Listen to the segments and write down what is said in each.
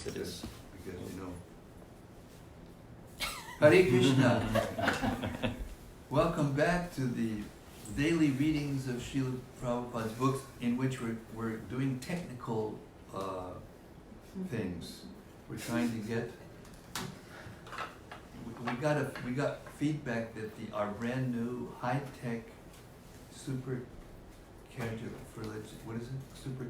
Yes, it is. Because Hare Krishna. Welcome back to the daily readings of Srila Prabhupada's books, in which we're doing technical things. We're trying to get. We got feedback that our brand new high-tech super what is it? Super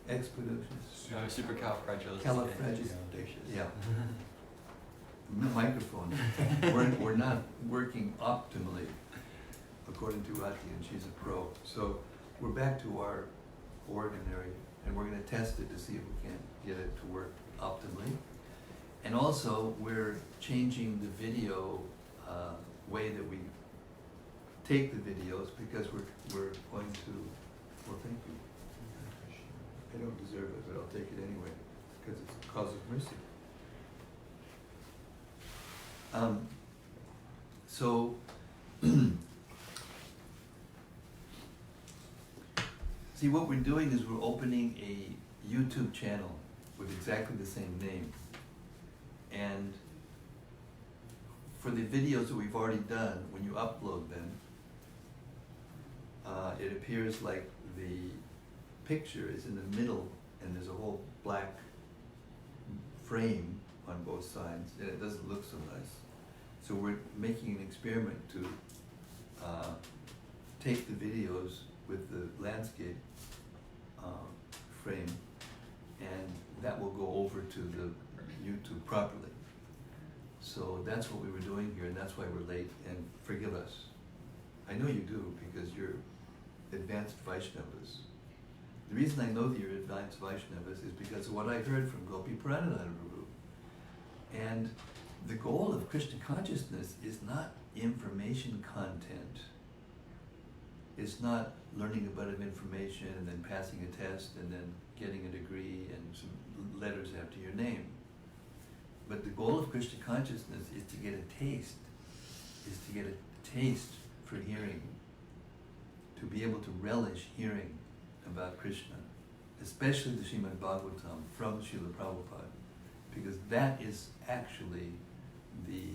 expeditious. Supercalifragilistic. Yeah. Microphone. we're not working optimally, according to Rati, and she's a pro. So we're back to our ordinary, and we're going to test it to see if we can get it to work optimally. And also, we're changing the video way that we take the videos, because we're going to. Well, thank you. I don't deserve it, but I'll take it anyway, because it's a cause of mercy. See, what we're doing is we're opening a YouTube channel with exactly the same name. And for the videos that we've already done, when you upload them, it appears like the picture is in the middle and there's a whole black frame on both sides, and it doesn't look so nice. So we're making an experiment to take the videos with the landscape frame, and that will go over to the YouTube properly. So that's what we were doing here, and that's why we're late, and forgive us. I know you do, because you're advanced Vaishnavas. The reason I know that you're advanced Vaishnavas is because of what I heard from Gopi Pranadhana Prabhu. And the goal of Krishna consciousness is not information content. It's not learning a bunch of information and then passing a test and then getting a degree and some letters after your name. But the goal of Krishna consciousness is to get a taste, for hearing, to be able to relish hearing about Krishna, especially the Srimad-Bhagavatam from Srila Prabhupada, because that is actually the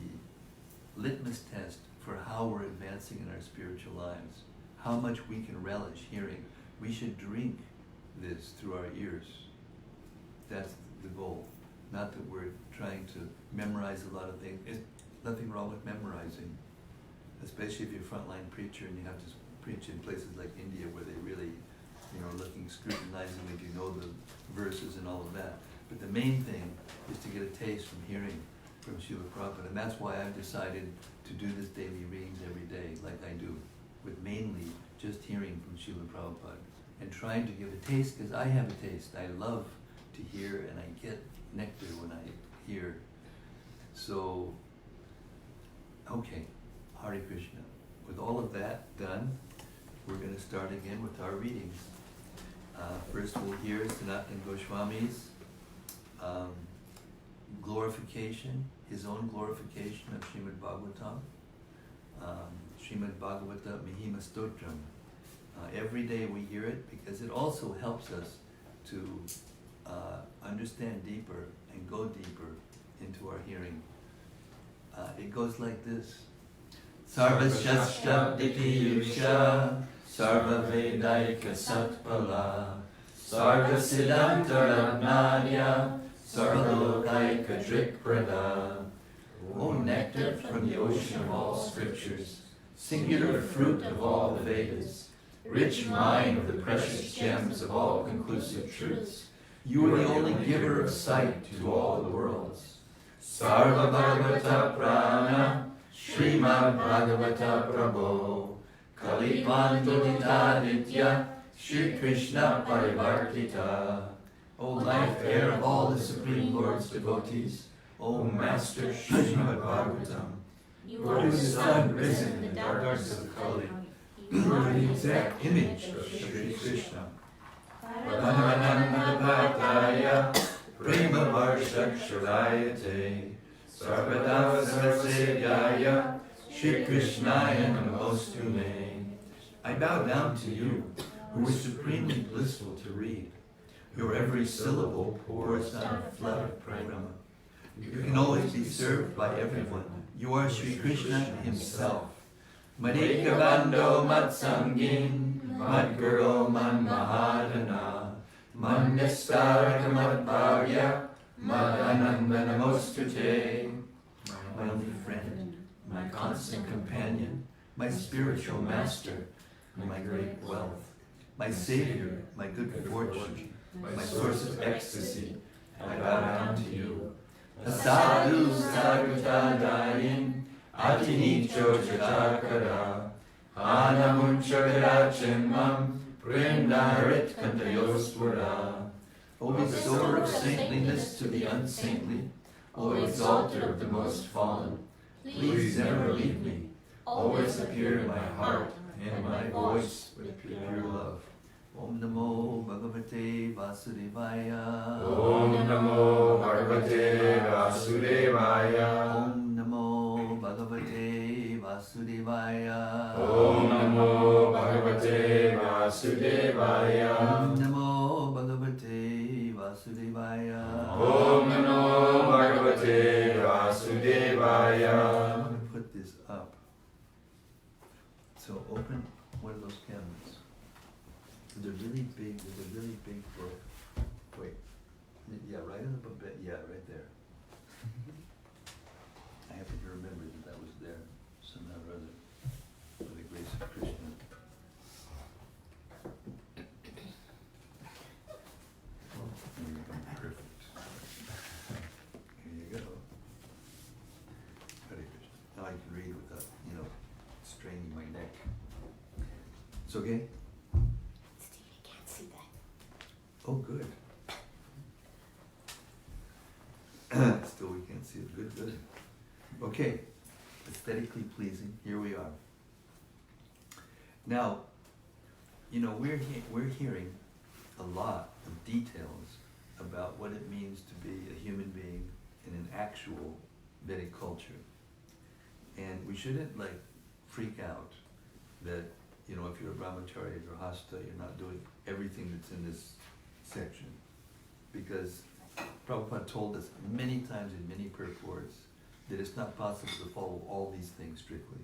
litmus test for how we're advancing in our spiritual lives, how much we can relish hearing. We should drink this through our ears. That's the goal. Not that we're trying to memorize a lot of things. There's nothing wrong with memorizing, especially if you're a frontline preacher and you have to preach in places like India where they really, looking scrutinizingly to know the verses and all of that. But the main thing is to get a taste from hearing from Srila Prabhupada, and that's why I've decided to do this daily readings every day, like I do, with mainly just hearing from Srila Prabhupada, and trying to give a taste, because I have a taste. I love to hear, and I get nectar when I hear. So, okay, Hare Krishna. With all of that done, we're going to start again with our readings. First we'll hear Sanatana Goswami's glorification, his own glorification of Srimad-Bhagavatam, Srimad-Bhagavata Mahima Stotram. Every day we hear it because it also helps us to understand deeper and go deeper into our hearing. It goes like this. Sarva Shastra Dipiyusha Sarva Vedaika Satpala Sarva Siddhanta Ragnadia Sarva Lokaika Drikprada. O nectar from the ocean of all scriptures, singular fruit of all the Vedas, rich mine of the precious gems of all conclusive truths, you are the only giver of sight to all the worlds. Sarva Bhagavata Prana Srimad-Bhagavata Prabho Kalipantoditaditya Shri Krishna Parivartita. O life air of all the Supreme Lord's devotees, O Master Srimad-Bhagavatam, you are the sun risen in the darkness of the Kali. You are the exact image of Shri Krishna. Paramanandapataya Prema Varshakshurayate Sarvadava Sarvasevyaya Shri Krishnaya Namostume. I bow down to you, who is supremely blissful to read, Your every syllable pours down a flood of prema. You can always be served by everyone. You are Sri Krishna himself. Madhika Bando Matsangin, Madguru Man Mahadana, Mandistaraka Madbhagya, Madananda Namostute. My only friend, my constant companion, my spiritual master, my great wealth, my savior, my good fortune, my source of ecstasy, I bow down to you. Sadhu Sarutadayin, Atinicho Chatakara, Anamunchakara Chinmam, Prindarit Kantayoswara. O bestower of saintliness to the unsaintly, O exalter of the most fallen, please never leave me. Always appear in my heart and my voice with pure love. Om Namo Bhagavate Vasudevaya. Om Namo Bhagavate Vasudevaya. Om Namo Bhagavate Vasudevaya. Om Namo Bhagavate Vasudevaya. Om Namo Bhagavate Vasudevaya. Om Namo Bhagavate Vasudevaya. I'm going to put this up. So open one of those cameras. They're really big. There's a really big book. Wait. Yeah, right in the book. Yeah, right there. I happen to remember that was there somehow or other. By the grace of Krishna. Oh, there you go. Perfect. Here you go. Hare Krishna. Now I can read without, straining my neck. It's okay? Stevie can't see that. Oh, good. Still we can't see it. Good, good. Okay. Aesthetically pleasing. Here we are. Now, we're hearing a lot of details about what it means to be a human being in an actual Vedic culture. And we shouldn't freak out that, if you're a brahmachari or grihastha, you're not doing everything that's in this section. Because Prabhupada told us many times in many purports that it's not possible to follow all these things strictly.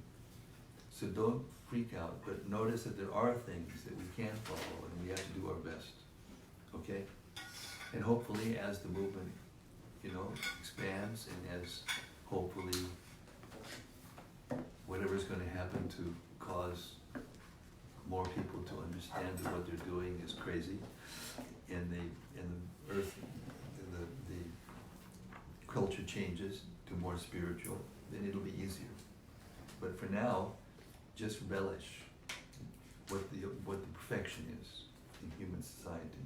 So don't freak out, but notice that there are things that we can follow and we have to do our best. Okay? And hopefully as the movement, expands and as hopefully whatever's going to happen to cause more people to understand that what they're doing is crazy, and the earth, the culture changes to more spiritual, then it'll be easier. But for now, just relish what the perfection is in human society.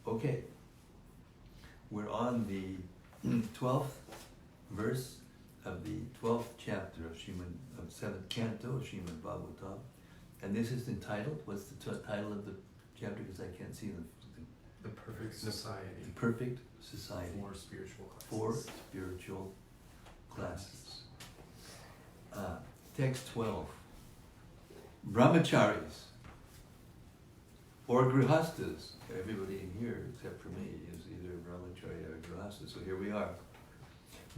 Okay, we're on the 12th verse of the 12th chapter of 7th Canto of Srimad-Bhagavatam. And this is entitled, what's the title of the chapter, because I can't see The Perfect Society. The Perfect Society. For spiritual classes. For spiritual classes. Text 12. Brahmacharis, or grihastas, everybody in here except for me is either a brahmachari or a grihasta, so here we are.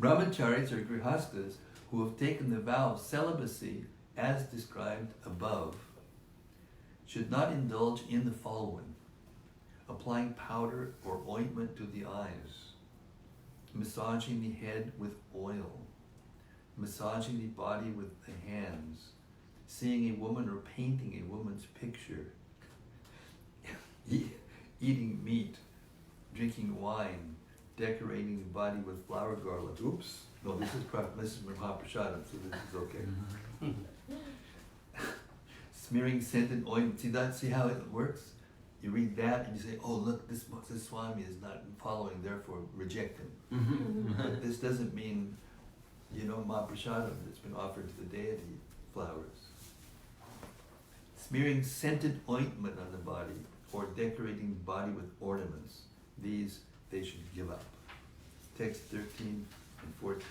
Brahmacharis or grihastas who have taken the vow of celibacy as described above should not indulge in the following: applying powder or ointment to the eyes, massaging the head with oil, massaging the body with the hands, seeing a woman or painting a woman's picture, eating meat, drinking wine, decorating the body with flower garland. Oops, no, this is Mahaprasada, so this is okay. Smearing scented ointment. See how it works? You read that and you say, oh look, this Swami is not following, therefore reject him. But this doesn't mean, Mahaprasada that's been offered to the deity, flowers. Smearing scented ointment on the body or decorating the body with ornaments. These they should give up. Text 13 and 14.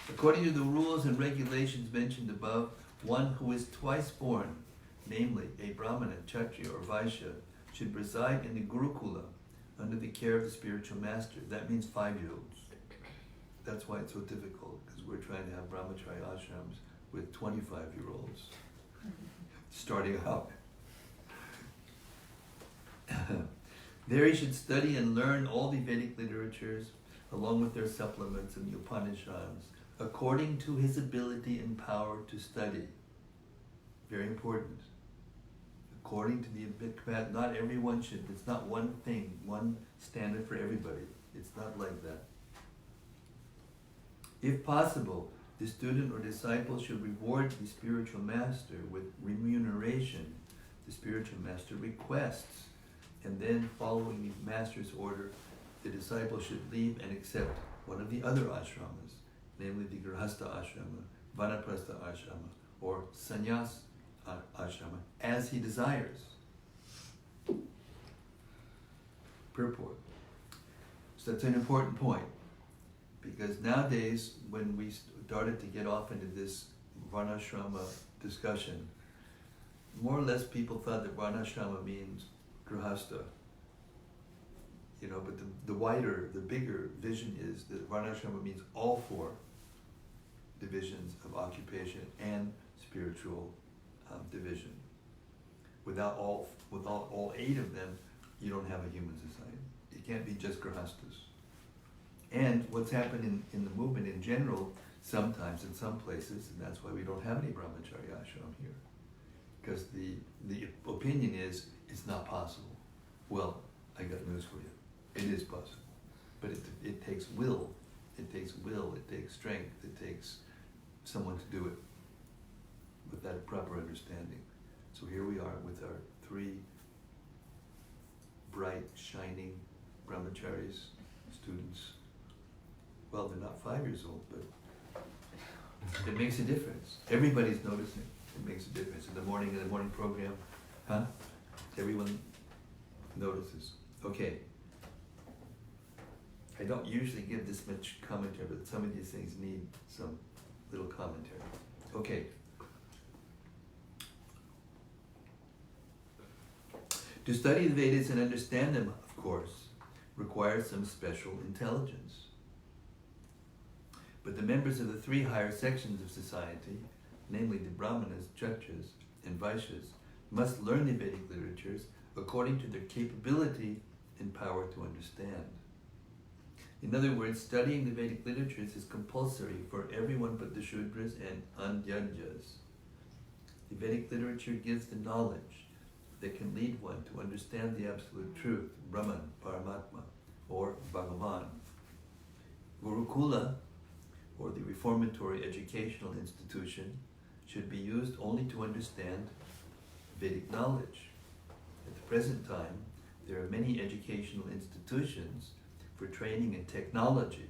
According to the rules and regulations mentioned above, one who is twice born, namely a Brahmana, Kshatriya, or Vaishya, should reside in the Gurukula under the care of the spiritual master. That means 5-year-olds. That's why it's so difficult, because we're trying to have brahmachari ashrams with 25-year-olds starting out. There he should study and learn all the Vedic literatures along with their supplements and the Upanishads according to his ability and power to study. Very important. According to the, not everyone should, it's not one thing, one standard for everybody. It's not like that. If possible, the student or disciple should reward the spiritual master with remuneration the spiritual master requests, and then following the master's order, the disciple should leave and accept one of the other ashramas, namely the Grihastha ashrama, Vanaprastha ashrama, or Sannyas ashrama, as he desires. Purport. So that's an important point, because nowadays, when we started to get off into this Varnashrama discussion, more or less people thought that Varnashrama means Grihastha. You know, but the wider, the bigger vision is that Varnashrama means all 4 divisions of occupation and spiritual division. Without all 8 of them, you don't have a human society. It can't be just Grihasthas. And what's happened in the movement in general, sometimes in some places, and that's why we don't have any brahmachari ashram here, because the opinion is it's not possible. Well, I got news for you. It is possible, but it takes will. It takes will. It takes strength. It takes someone to do it with that proper understanding. So here we are with our 3 bright, shining brahmacharis, students. Well, they're not 5 years old, but it makes a difference. Everybody's noticing. It makes a difference. In the morning program, everyone notices. Okay. I don't usually give this much commentary, but some of these things need some little commentary. Okay. To study the Vedas and understand them, of course, requires some special intelligence. But the members of the 3 higher sections of society, namely the Brahmanas, Kshatriyas, and Vaishyas, must learn the Vedic literatures according to their capability and power to understand. In other words, studying the Vedic literatures is compulsory for everyone but the Shudras and Andyajas. The Vedic literature gives the knowledge that can lead one to understand the absolute truth, Brahman, Paramatma, or Bhagavan. Gurukula, or the reformatory educational institution, should be used only to understand Vedic knowledge. At the present time, there are many educational institutions for training in technology,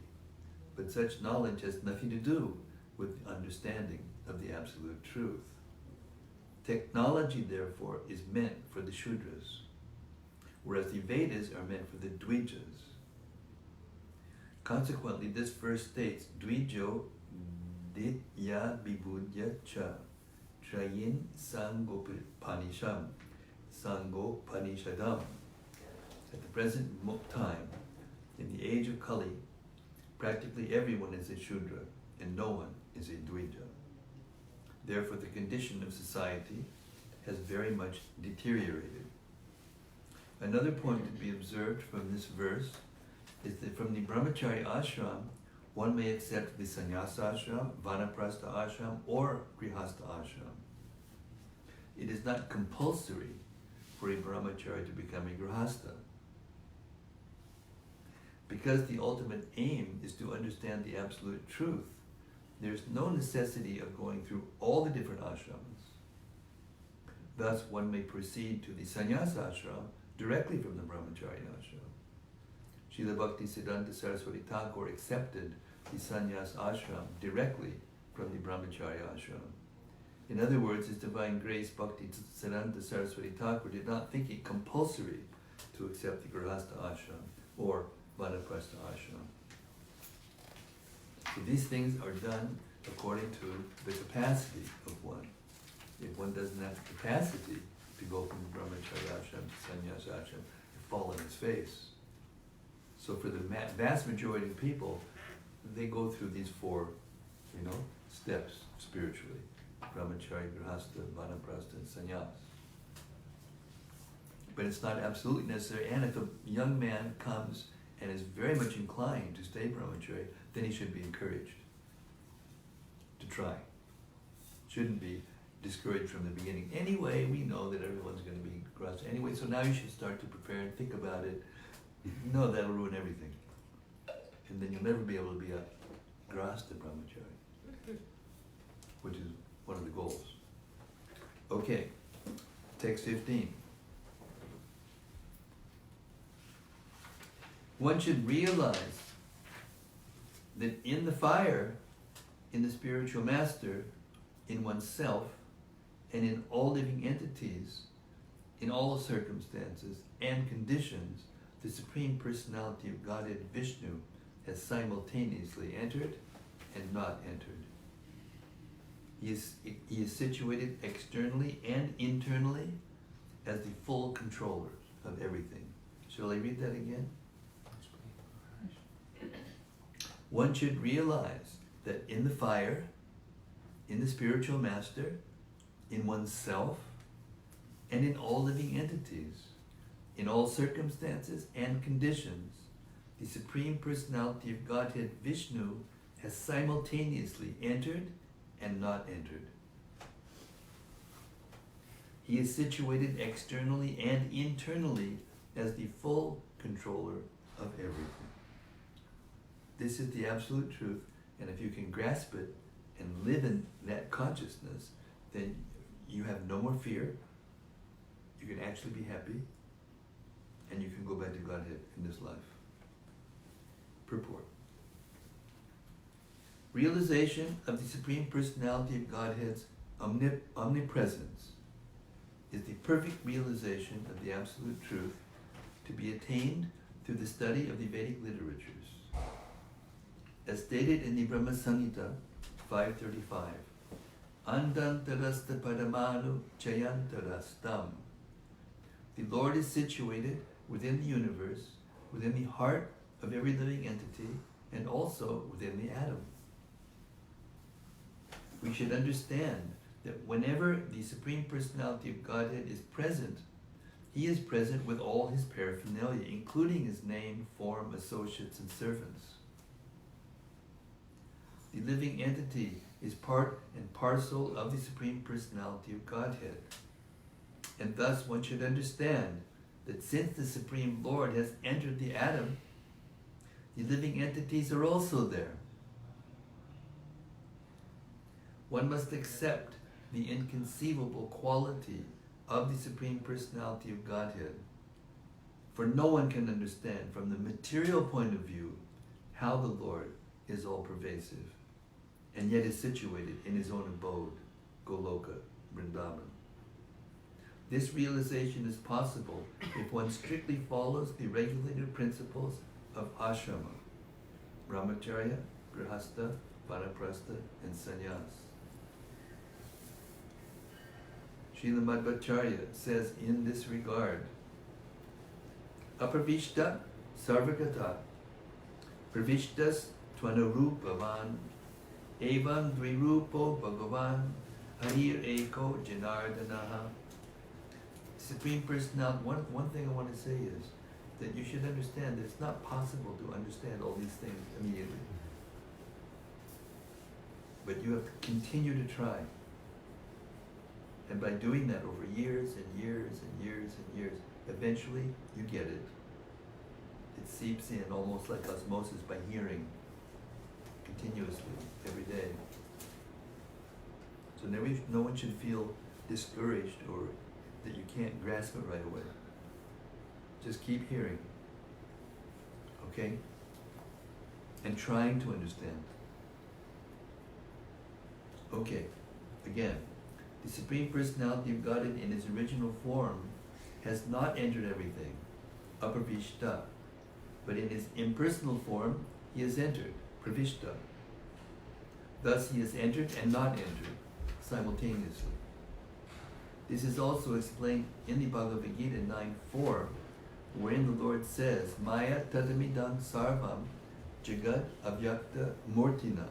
but such knowledge has nothing to do with the understanding of the absolute truth. Technology, therefore, is meant for the Shudras, whereas the Vedas are meant for the Dvijas. Consequently, this verse states, Dvijo ditya vibhudya cha trayin sangopanisham sangopanishadam. At the present time, in the age of Kali, practically everyone is a Shudra and no one is a Dvija. Therefore, the condition of society has very much deteriorated. Another point to be observed from this verse is that from the brahmachari ashram, one may accept the sannyasa ashram, vanaprastha ashram, or grihastha ashram. It is not compulsory for a brahmachari to become a grihastha. Because the ultimate aim is to understand the absolute truth, there's no necessity of going through all the different ashrams. Thus, one may proceed to the sannyasa ashram directly from the brahmachari ashram. Srila Bhaktisiddhanta Saraswati Thakur accepted the sannyas ashram directly from the brahmachari ashram. In other words, His Divine Grace Bhaktisiddhanta Saraswati Thakur did not think it compulsory to accept the grihastha ashram or vanaprastha ashram. So these things are done according to the capacity of one. If one doesn't have the capacity to go from the brahmacharya ashram to sannyasa ashram, to fall on his face. So for the vast majority of people, they go through these four, steps spiritually: brahmacharya, grihastha, vanaprastha, and sannyas. But it's not absolutely necessary. And if a young man comes and is very much inclined to stay brahmacharya, then he should be encouraged to try. Shouldn't be discouraged from the beginning. Anyway, we know that everyone's going to be grihastha anyway, so now you should start to prepare and think about it. No, that'll ruin everything. And then you'll never be able to be a grihastha brahmachari, which is one of the goals. Okay, text 15. One should realize that in the fire, in the spiritual master, in oneself, and in all living entities, in all circumstances and conditions, the Supreme Personality of Godhead Vishnu has simultaneously entered and not entered. He is situated externally and internally as the full controller of everything. Shall I read that again? One should realize that in the fire, in the spiritual master, in oneself, and in all living entities, in all circumstances and conditions, the Supreme Personality of Godhead Vishnu has simultaneously entered and not entered. He is situated externally and internally as the full controller of everything. This is the absolute truth, and if you can grasp it and live in that consciousness, then you have no more fear, you can actually be happy, and you can go back to Godhead in this life. Purport. Realization of the Supreme Personality of Godhead's omnipresence is the perfect realization of the absolute truth to be attained through the study of the Vedic literatures. As stated in the Brahma Samhita 535, Andantarasta Padamanu Chayantarastam. The Lord is situated within the universe, within the heart of every living entity, and also within the atom. We should understand that whenever the Supreme Personality of Godhead is present, He is present with all His paraphernalia, including His name, form, associates, and servants. The living entity is part and parcel of the Supreme Personality of Godhead. And thus one should understand that since the Supreme Lord has entered the atom, the living entities are also there. One must accept the inconceivable quality of the Supreme Personality of Godhead, for no one can understand from the material point of view how the Lord is all-pervasive, and yet is situated in His own abode, Goloka, Vrindavan. This realization is possible if one strictly follows the regulated principles of ashrama, brahmacharya, grihastha, vanaprastha, and sannyas. Srila Madhvacharya says in this regard, Apravishta sarvagata, pravishtas tvanarupavan, evam dvirupo bhagavan, harir eko janardanaha. Supreme Personality, one thing I want to say is that you should understand that it's not possible to understand all these things immediately. But you have to continue to try. And by doing that over years and years and years and years, eventually you get it. It seeps in almost like osmosis by hearing continuously every day. So no one should feel discouraged or that you can't grasp it right away. Just keep hearing, okay? And trying to understand. Okay, again, the Supreme Personality of Godhead in His original form has not entered everything, Apravishta, but in His impersonal form, He has entered, Pravishta. Thus He has entered and not entered simultaneously. This is also explained in the Bhagavad Gita 9:4, wherein the Lord says, Maya tadamidam sarvam jagat avyakta murtina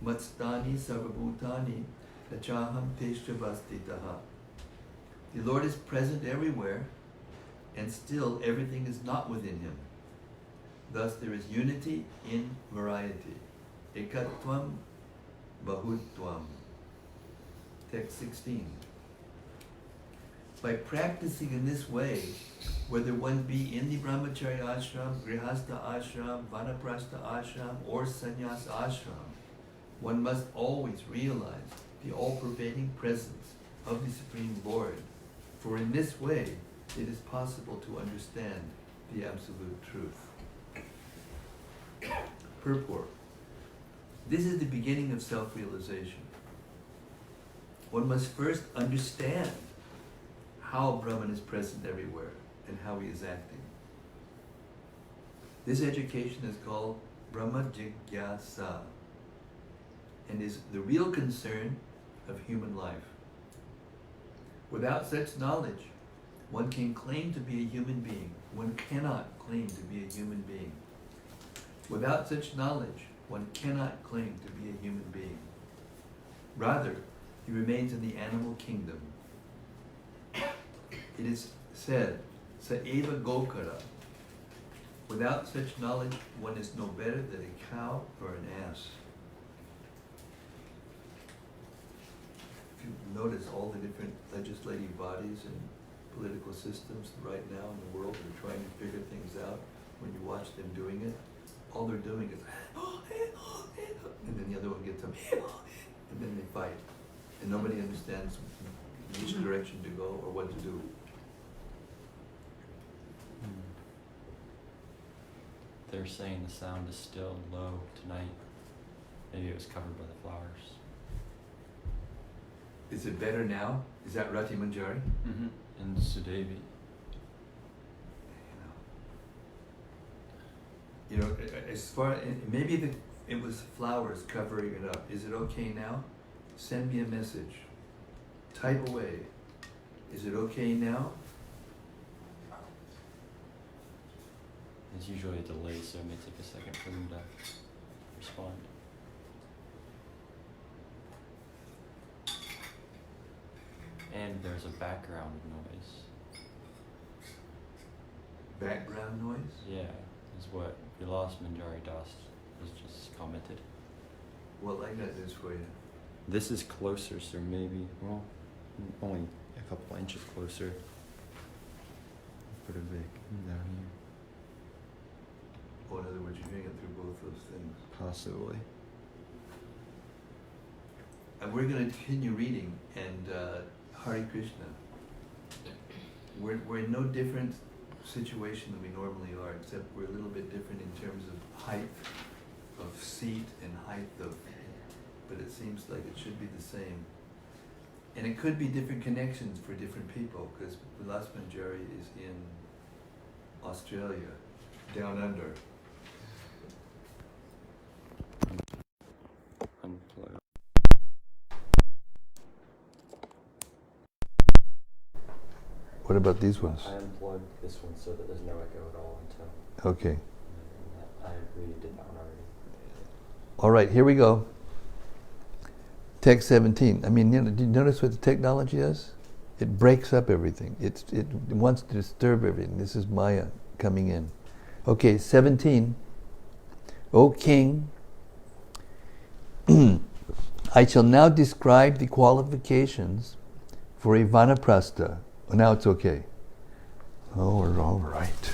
matstani sarvabhutani nachaham teshravastitaha. The Lord is present everywhere, and still everything is not within Him. Thus there is unity in variety. Ekatvam bahutvam. Text 16. By practicing in this way, whether one be in the brahmacharya ashram, grihastha ashram, vanaprastha ashram, or sannyas ashram, one must always realize the all-pervading presence of the Supreme Lord, for in this way it is possible to understand the absolute truth. Purport. This is the beginning of self-realization. One must first understand how Brahman is present everywhere and how he is acting. This education is called Brahma Jigyasa and is the real concern of human life. Without such knowledge, one can claim to be a human being. One cannot claim to be a human being. Without such knowledge, one cannot claim to be a human being. Rather, he remains in the animal kingdom. It is said, Saeva Gokara. Without such knowledge, one is no better than a cow or an ass. If you notice all the different legislative bodies and political systems right now in the world that are trying to figure things out, when you watch them doing it, all they're doing is, and then the other one gets them, and then they fight. And nobody understands which direction to go or what to do. They're saying the sound is still low tonight. Maybe it was covered by the flowers. Is it better now? Is that Rati Manjari? Mm-hmm. And Sudevi. You know, as far maybe it was flowers covering it up. Is it okay now? Send me a message. Type away. Is it okay now? There's usually a delay, so it may take a second for them to respond. And there's a background noise. Background noise? Yeah, is what Vilas Manjari Das has just commented. Well, I got this for you. This is closer, so maybe, well, only a couple inches closer. Put it big down here. Oh, in other words, you're hearing it through both those things. Possibly. And we're going to continue reading, and Hare Krishna. We're in no different situation than we normally are, except we're a little bit different in terms of height of seat and height of, but it seems like it should be the same. And it could be different connections for different people, because Vilas Manjari is in Australia, down under. Unplug. What about these ones? I unplugged this one so that there's no echo at all until. Okay. I agree, did that one already. All right, here we go. Text 17. I mean, you know, do you notice what the technology does? It breaks up everything. It wants to disturb everything. This is Maya coming in. Okay, 17. O King, I shall now describe the qualifications for a vanaprastha. Oh, now it's okay. Oh, we're all right.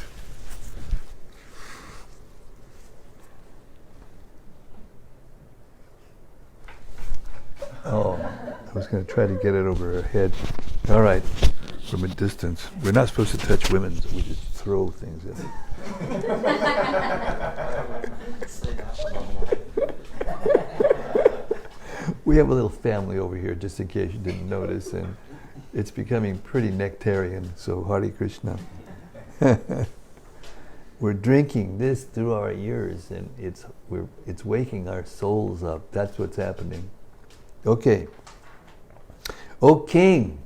Oh, I was going to try to get it over her head. All right, from a distance. We're not supposed to touch women, so we just throw things at it. We have a little family over here, just in case you didn't notice, and it's becoming pretty nectarian, so Hare Krishna. We're drinking this through our ears, and it's waking our souls up. That's what's happening. Okay. O King,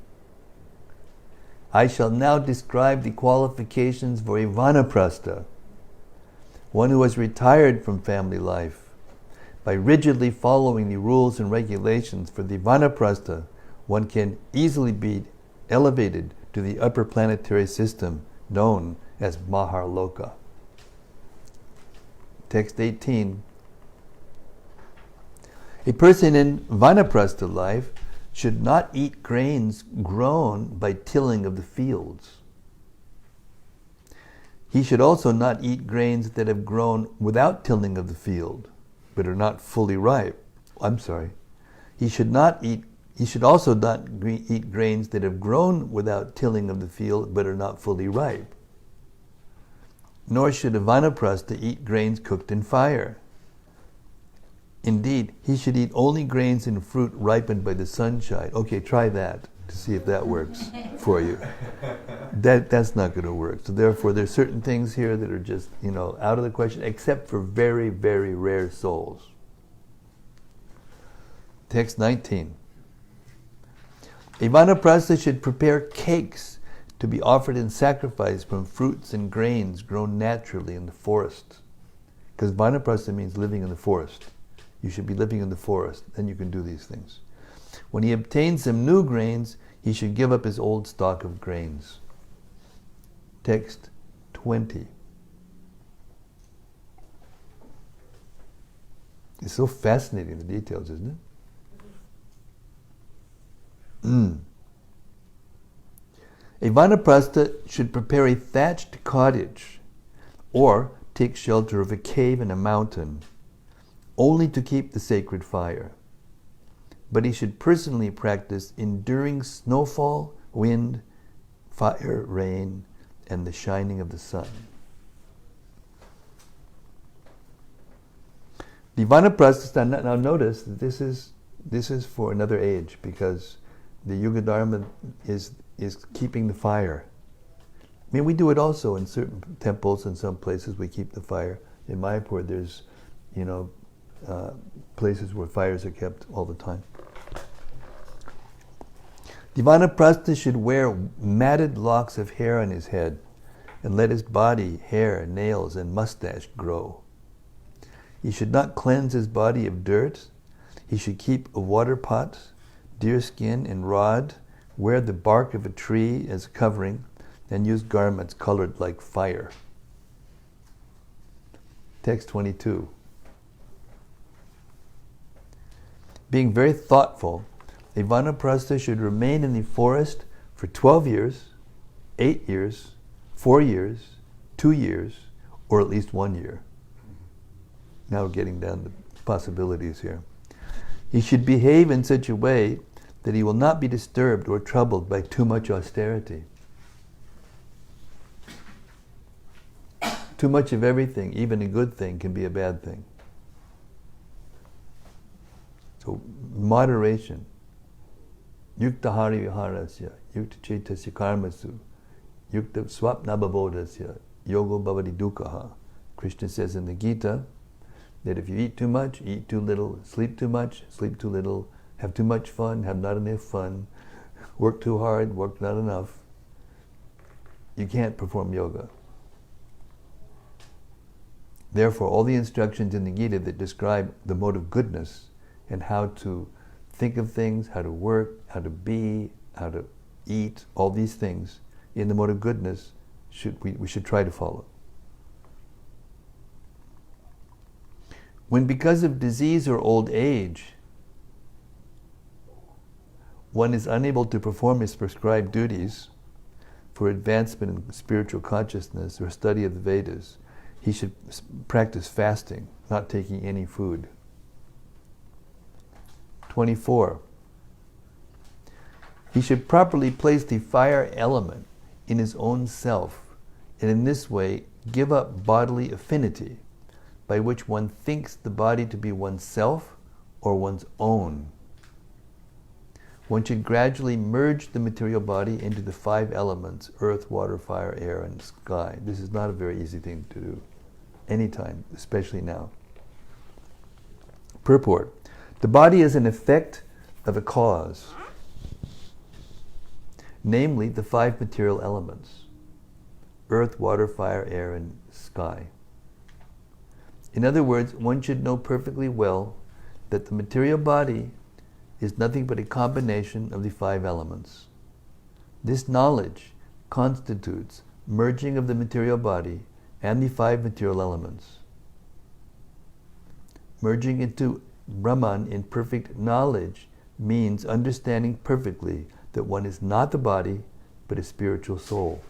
I shall now describe the qualifications for a vanaprastha, one who has retired from family life. By rigidly following the rules and regulations for the vanaprastha, one can easily be elevated to the upper planetary system known as Maharloka. Text 18. A person in vanaprastha life should not eat grains grown by tilling of the fields. He should also not eat grains that have grown without tilling of the field, but are not fully ripe. He should also not eat grains that have grown without tilling of the field, but are not fully ripe. Nor should a vanaprastha eat grains cooked in fire. Indeed, he should eat only grains and fruit ripened by the sunshine. Okay, try that to see if that works for you. That's not going to work. So therefore, there's certain things here that are just, out of the question, except for very, very rare souls. Text 19. A vanaprastha should prepare cakes to be offered in sacrifice from fruits and grains grown naturally in the forest. Because vanaprastha means living in the forest. You should be living in the forest, then you can do these things. When he obtains some new grains, he should give up his old stock of grains. Text 20. It's so fascinating, the details, isn't it? A vanaprastha should prepare a thatched cottage or take shelter of a cave in a mountain, only to keep the sacred fire. But he should personally practice enduring snowfall, wind, fire, rain, and the shining of the sun. The vanaprastha, now notice that this is for another age, because the Yuga Dharma is keeping the fire. I mean, we do it also in certain temples. In some places we keep the fire. In Mayapur there's, places where fires are kept all the time. The vanaprastha should wear matted locks of hair on his head and let his body, hair, nails, and mustache grow. He should not cleanse his body of dirt. He should keep a water pot, deerskin, and rod, wear the bark of a tree as a covering, and use garments colored like fire. Text 22. Being very thoughtful, a vanaprastha should remain in the forest for 12 years, 8 years, 4 years, 2 years, or at least 1 year. Now we're getting down to possibilities here. He should behave in such a way that he will not be disturbed or troubled by too much austerity. Too much of everything, even a good thing, can be a bad thing. So, moderation. Yukta hari viharasya, yukta chetasya karmasu, yukta swapnababodhasya, yogo bhavati dukkha. Krishna says in the Gita that if you eat too much, eat too little, sleep too much, sleep too little, have too much fun, have not enough fun, work too hard, work not enough, you can't perform yoga. Therefore, all the instructions in the Gita that describe the mode of goodness and how to think of things, how to work, how to be, how to eat, all these things in the mode of goodness, we should try to follow. When because of disease or old age, one is unable to perform his prescribed duties for advancement in spiritual consciousness or study of the Vedas, he should practice fasting, not taking any food. 24. He should properly place the fire element in his own self, and in this way give up bodily affinity, by which one thinks the body to be oneself or one's own. One should gradually merge the material body into the 5 elements: earth, water, fire, air, and sky. This is not a very easy thing to do, anytime, especially now. Purport. The body is an effect of a cause. namely the 5 material elements: earth, water, fire, air, and sky. In other words, one should know perfectly well that the material body is nothing but a combination of the 5 elements. This knowledge constitutes merging of the material body and the 5 material elements. Merging into Brahman in perfect knowledge means understanding perfectly that one is not the body, but a spiritual soul.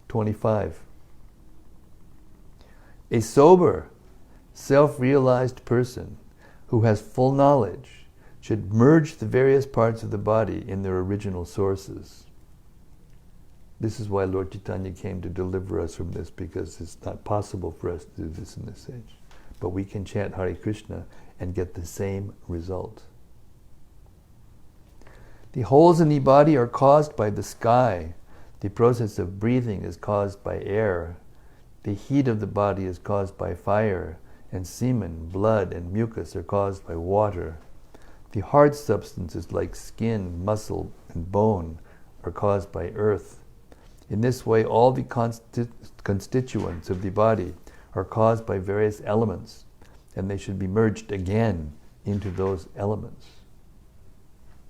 (25) A sober, self-realized person who has full knowledge should merge the various parts of the body in their original sources. This is why Lord Chaitanya came to deliver us from this, because it's not possible for us to do this in this age. But we can chant Hare Krishna and get the same result. The holes in the body are caused by the sky. The process of breathing is caused by air. The heat of the body is caused by fire, and semen, blood, and mucus are caused by water. The hard substances like skin, muscle, and bone are caused by earth. In this way, all the constituents of the body are caused by various elements, and they should be merged again into those elements.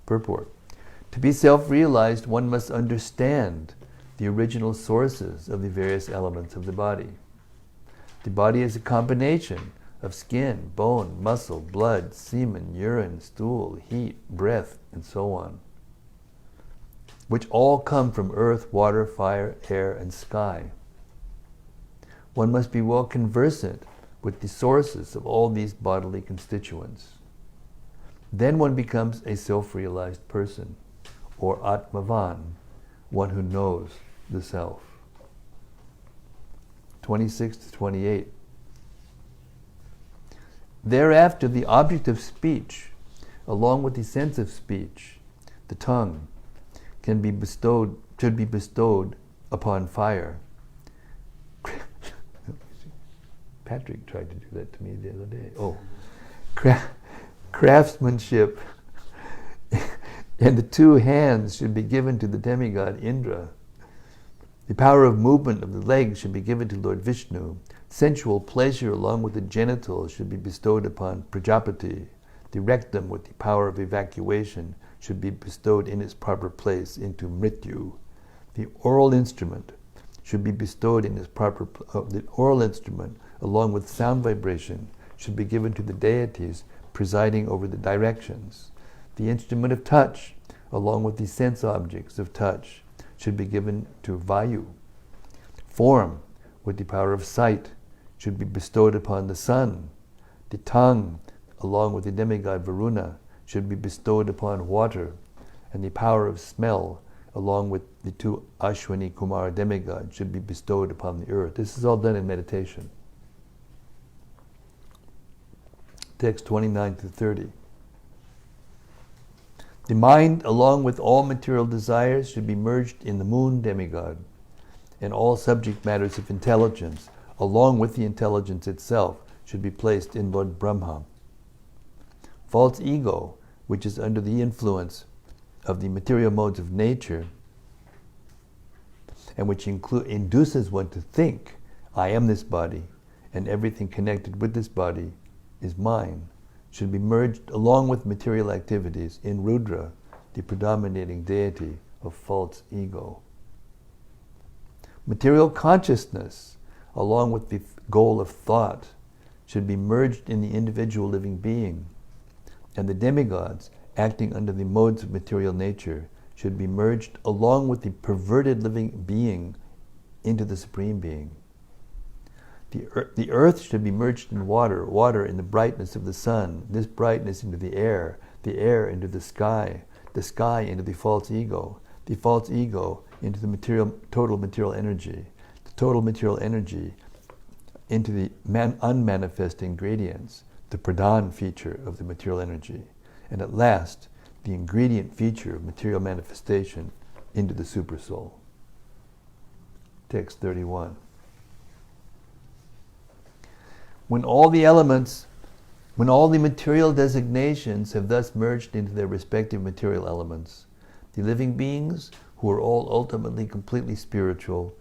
Purport. To be self-realized, one must understand the original sources of the various elements of the body. The body is a combination of skin, bone, muscle, blood, semen, urine, stool, heat, breath, and so on, which all come from earth, water, fire, air, and sky. One must be well conversant with the sources of all these bodily constituents. Then one becomes a self-realized person, or Atmavan, one who knows the self. 26 to 28. Thereafter, the object of speech, along with the sense of speech, the tongue, should be bestowed upon fire. Patrick tried to do that to me the other day. Craftsmanship and the 2 hands should be given to the demigod Indra. The power of movement of the legs should be given to Lord Vishnu. Sensual pleasure along with the genitals should be bestowed upon Prajapati. The rectum with the power of evacuation should be bestowed in its proper place into Mrityu. The oral instrument should be bestowed in its proper the oral instrument along with sound vibration should be given to the deities presiding over the directions. The instrument of touch along with the sense objects of touch should be given to Vayu. Form with the power of sight should be bestowed upon the sun. The tongue along with the demigod Varuna should be bestowed upon water, and the power of smell along with the 2 Ashwini Kumara demigods should be bestowed upon the earth. This is all done in meditation. Text 29 to 30. The mind, along with all material desires, should be merged in the moon demigod, and all subject matters of intelligence, along with the intelligence itself, should be placed in Lord Brahma. False ego, which is under the influence of the material modes of nature, and which induces one to think, I am this body, and everything connected with this body is mine, should be merged along with material activities in Rudra, the predominating deity of false ego. Material consciousness, along with the goal of thought, should be merged in the individual living being, and the demigods, acting under the modes of material nature, should be merged along with the perverted living being into the Supreme Being. The earth should be merged in water, water in the brightness of the sun, this brightness into the air into the sky into the false ego into the total material energy, the total material energy into the unmanifest ingredients, the pradhan feature of the material energy, and at last, the ingredient feature of material manifestation into the supersoul. Text 31. When all the elements When all the material designations have thus merged into their respective material elements, the living beings, who are all ultimately completely spiritual,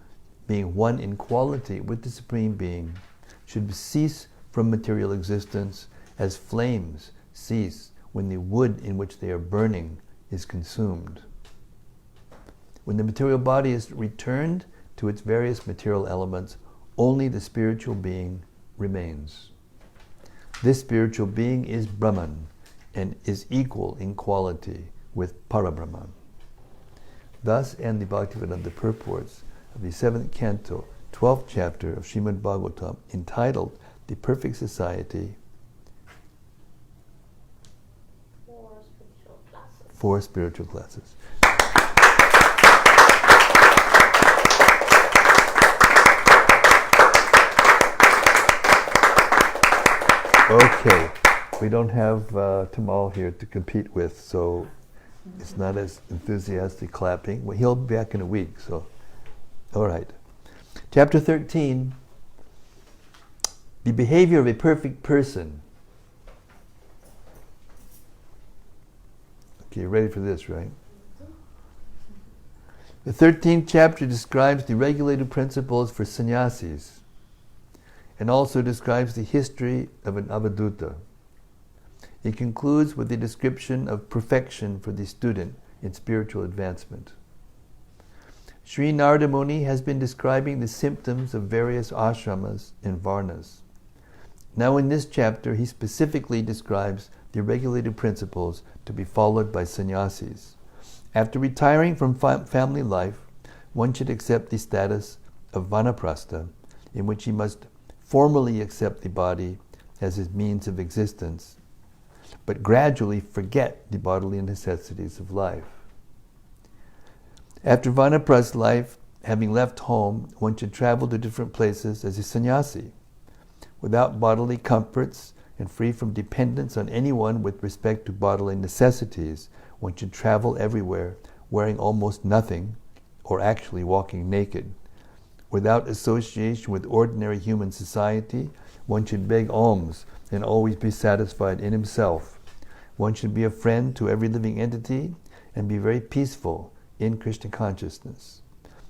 being one in quality with the Supreme Being, should cease from material existence as flames cease when the wood in which they are burning is consumed. When the material body is returned to its various material elements, only the spiritual being remains. This spiritual being is Brahman and is equal in quality with Parabrahman. Thus end the Bhaktivedanta purports of the 7th canto, 12th chapter of Srimad-Bhagavatam, entitled The Perfect Society, Four Spiritual Classes. Okay, we don't have Tamal here to compete with, so it's not as enthusiastic clapping. Well, he'll be back in a week, so all right. Chapter 13, the behavior of a perfect person. Okay, you're ready for this, right? The 13th chapter describes the regulative principles for sannyasis, and also describes the history of an avadhuta. It concludes with a description of perfection for the student in spiritual advancement. Sri Narada Muni has been describing the symptoms of various ashramas and varnas. Now in this chapter, he specifically describes the regulative principles to be followed by sannyasis. After retiring from family life, one should accept the status of vanaprastha, in which he must formally accept the body as his means of existence, but gradually forget the bodily necessities of life. After vanaprastha life, having left home, one should travel to different places as a sannyasi. Without bodily comforts and free from dependence on anyone with respect to bodily necessities, one should travel everywhere wearing almost nothing, or actually walking naked. Without association with ordinary human society, one should beg alms and always be satisfied in himself. One should be a friend to every living entity and be very peaceful in Krishna consciousness.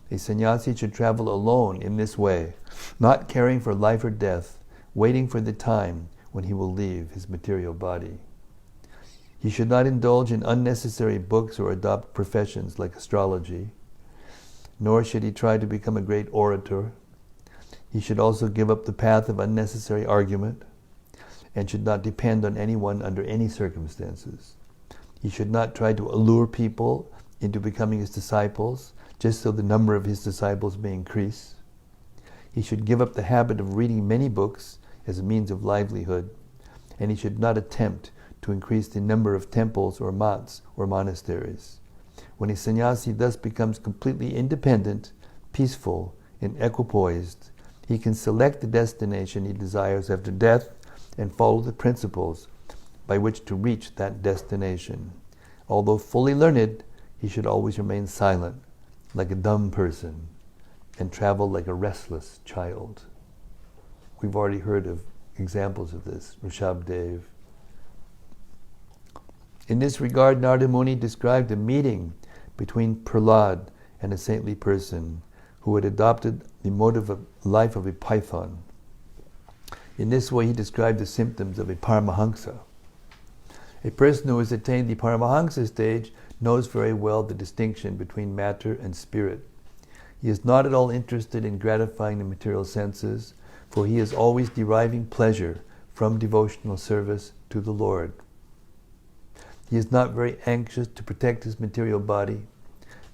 A sannyasi should travel alone in this way, not caring for life or death, waiting for the time when he will leave his material body. He should not indulge in unnecessary books or adopt professions like astrology, nor should he try to become a great orator. He should also give up the path of unnecessary argument and should not depend on anyone under any circumstances. He should not try to allure people into becoming his disciples just so the number of his disciples may increase. He should give up the habit of reading many books as a means of livelihood, and he should not attempt to increase the number of temples or mats or monasteries. When a sannyasi thus becomes completely independent, peaceful, and equipoised, he can select the destination he desires after death and follow the principles by which to reach that destination. Although fully learned, he should always remain silent, like a dumb person, and travel like a restless child. We've already heard of examples of this, Rishabdev. In this regard, Narada Muni described a meeting between Prahlad and a saintly person who had adopted the mode of life of a python. In this way, he described the symptoms of a Paramahamsa. A person who has attained the Paramahamsa stage knows very well the distinction between matter and spirit. He is not at all interested in gratifying the material senses, for he is always deriving pleasure from devotional service to the Lord. He is not very anxious to protect his material body,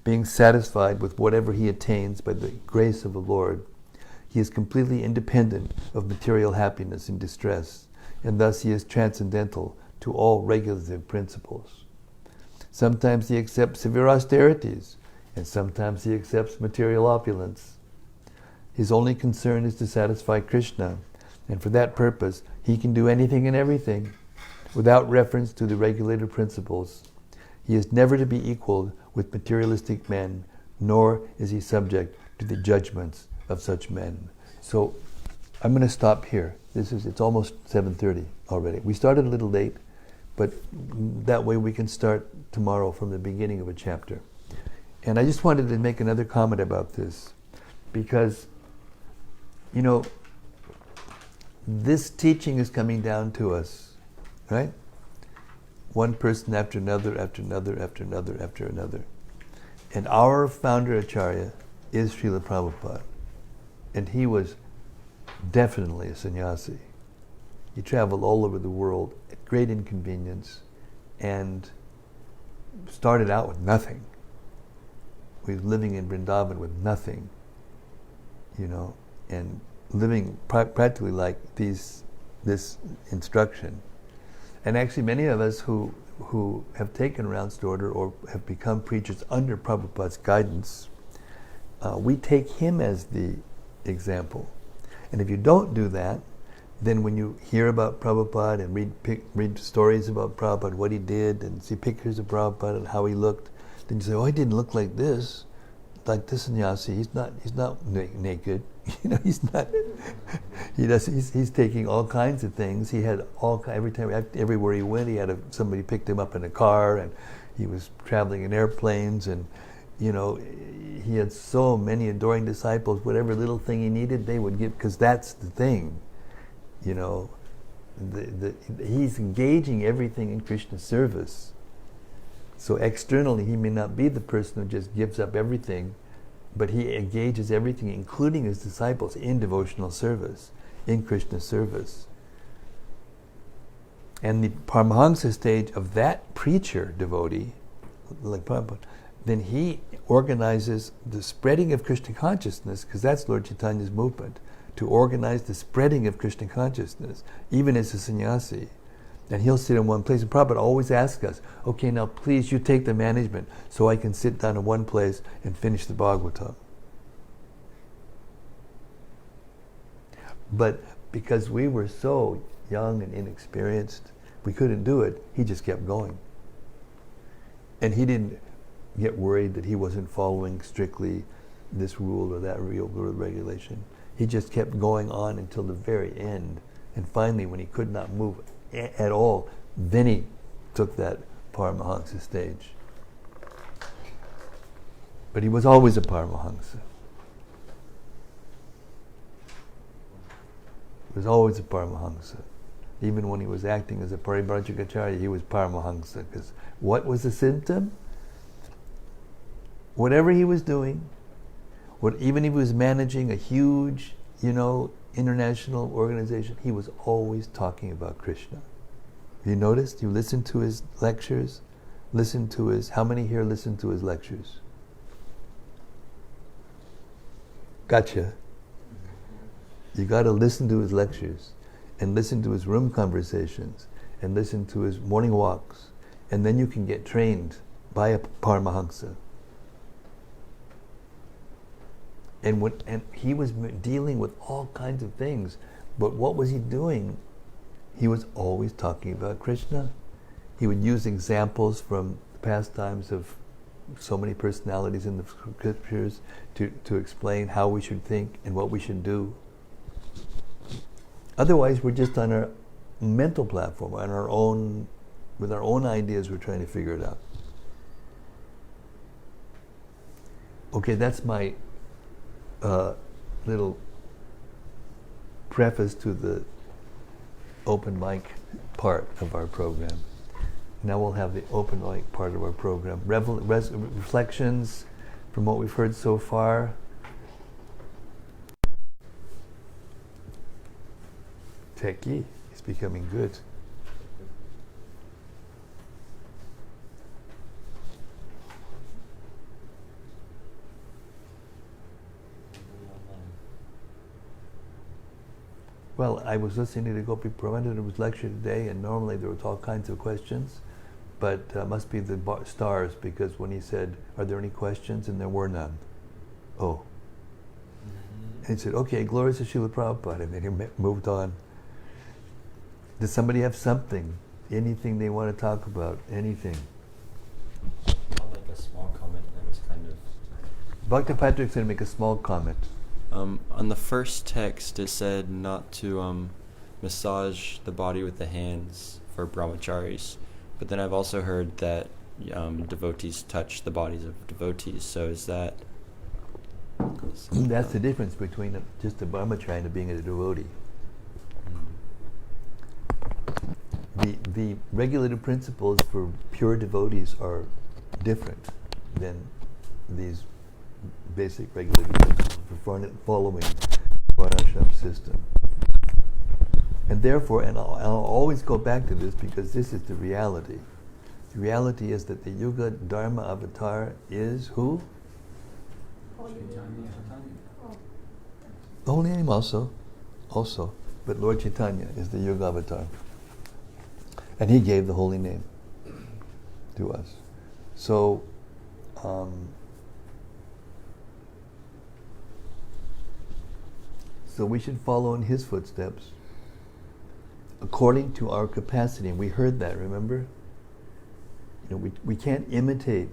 being satisfied with whatever he attains by the grace of the Lord. He is completely independent of material happiness and distress, and thus he is transcendental to all regulative principles. Sometimes he accepts severe austerities, and sometimes he accepts material opulence. His only concern is to satisfy Krishna, and for that purpose he can do anything and everything, without reference to the regulative principles. He is never to be equaled with materialistic men, nor is he subject to the judgments of such men. So I'm going to stop here. It's almost 7:30 already. We started a little late, but that way we can start tomorrow from the beginning of a chapter. And I just wanted to make another comment about this, because, you know, this teaching is coming down to us, right? One person after another, after another, after another, after another. And our founder Acharya is Srila Prabhupada. And he was definitely a sannyasi. He traveled all over the world at great inconvenience and started out with nothing. He was living in Vrindavan with nothing, you know, and living practically like this instruction. And actually many of us who have taken rounds to order or have become preachers under Prabhupada's guidance, we take him as the example. And if you don't do that, then when you hear about Prabhupada and read stories about Prabhupada, what he did, and see pictures of Prabhupada and how he looked, then you say, oh, he didn't look like this sannyasi. He's not naked. You know, he's not. He's taking all kinds of things. He had everywhere he went, he had somebody picked him up in a car, and he was traveling in airplanes, and you know, he had so many adoring disciples. Whatever little thing he needed, they would give, because that's the thing. You know, he's engaging everything in Krishna's service. So externally, he may not be the person who just gives up everything, but he engages everything, including his disciples, in devotional service, in Krishna's service. And the Paramahansa stage of that preacher devotee, like Prabhupada, then he organizes the spreading of Krishna consciousness, because that's Lord Chaitanya's movement, to organize the spreading of Krishna consciousness, even as a sannyasi. And he'll sit in one place. And Prabhupada always asks us, okay, now please you take the management so I can sit down in one place and finish the Bhagavatam. But because we were so young and inexperienced, we couldn't do it, he just kept going. And he didn't get worried that he wasn't following strictly this rule or that rule or regulation. He just kept going on until the very end. And finally, when he could not move at all, then he took that Paramahansa stage. But he was always a Paramahansa. He was always a Paramahansa. Even when he was acting as a Parivrajagacharya, he was Paramahansa. Because what was the symptom? Whatever he was doing, even if he was managing a huge, international organization, he was always talking about Krishna. You noticed? You listened to his lectures, how many here listen to his lectures? Gotcha. You got to listen to his lectures, and listen to his room conversations, and listen to his morning walks, and then you can get trained by a Paramahansa. And he was dealing with all kinds of things, but what was he doing? He was always talking about Krishna. He would use examples from the pastimes of so many personalities in the scriptures to explain how we should think and what we should do. Otherwise, we're just on our mental platform, with our own ideas, we're trying to figure it out. Okay, that's my little preface to the open mic part of our program. Now we'll have the open mic part of our program. Reflections from what we've heard so far. Techie, he's becoming good. Well, I was listening to Gopi Premananda's lecture today, and normally there was all kinds of questions, but must be the stars, because when he said, "Are there any questions?" and there were none. Oh. And he said, "Okay, glory to Srila Prabhupada," and then he moved on. Does somebody have something? Anything they want to talk about? Anything? I'll make a small comment that was kind of... Bhakta Patrick's going to make a small comment. On the first text, it said not to massage the body with the hands for brahmacharis, but then I've also heard that devotees touch the bodies of devotees. So is that? That's the difference between just a brahmachari and being a devotee. The regulative principles for pure devotees are different than these basic regulative principles for following varnashram system. And therefore, and I'll always go back to this because this is the reality. The reality is that the Yuga Dharma avatar is who? The holy name also, but Lord Chaitanya is the Yuga avatar. And he gave the holy name to us. So, so we should follow in his footsteps according to our capacity. And we heard that, remember? You know, we can't imitate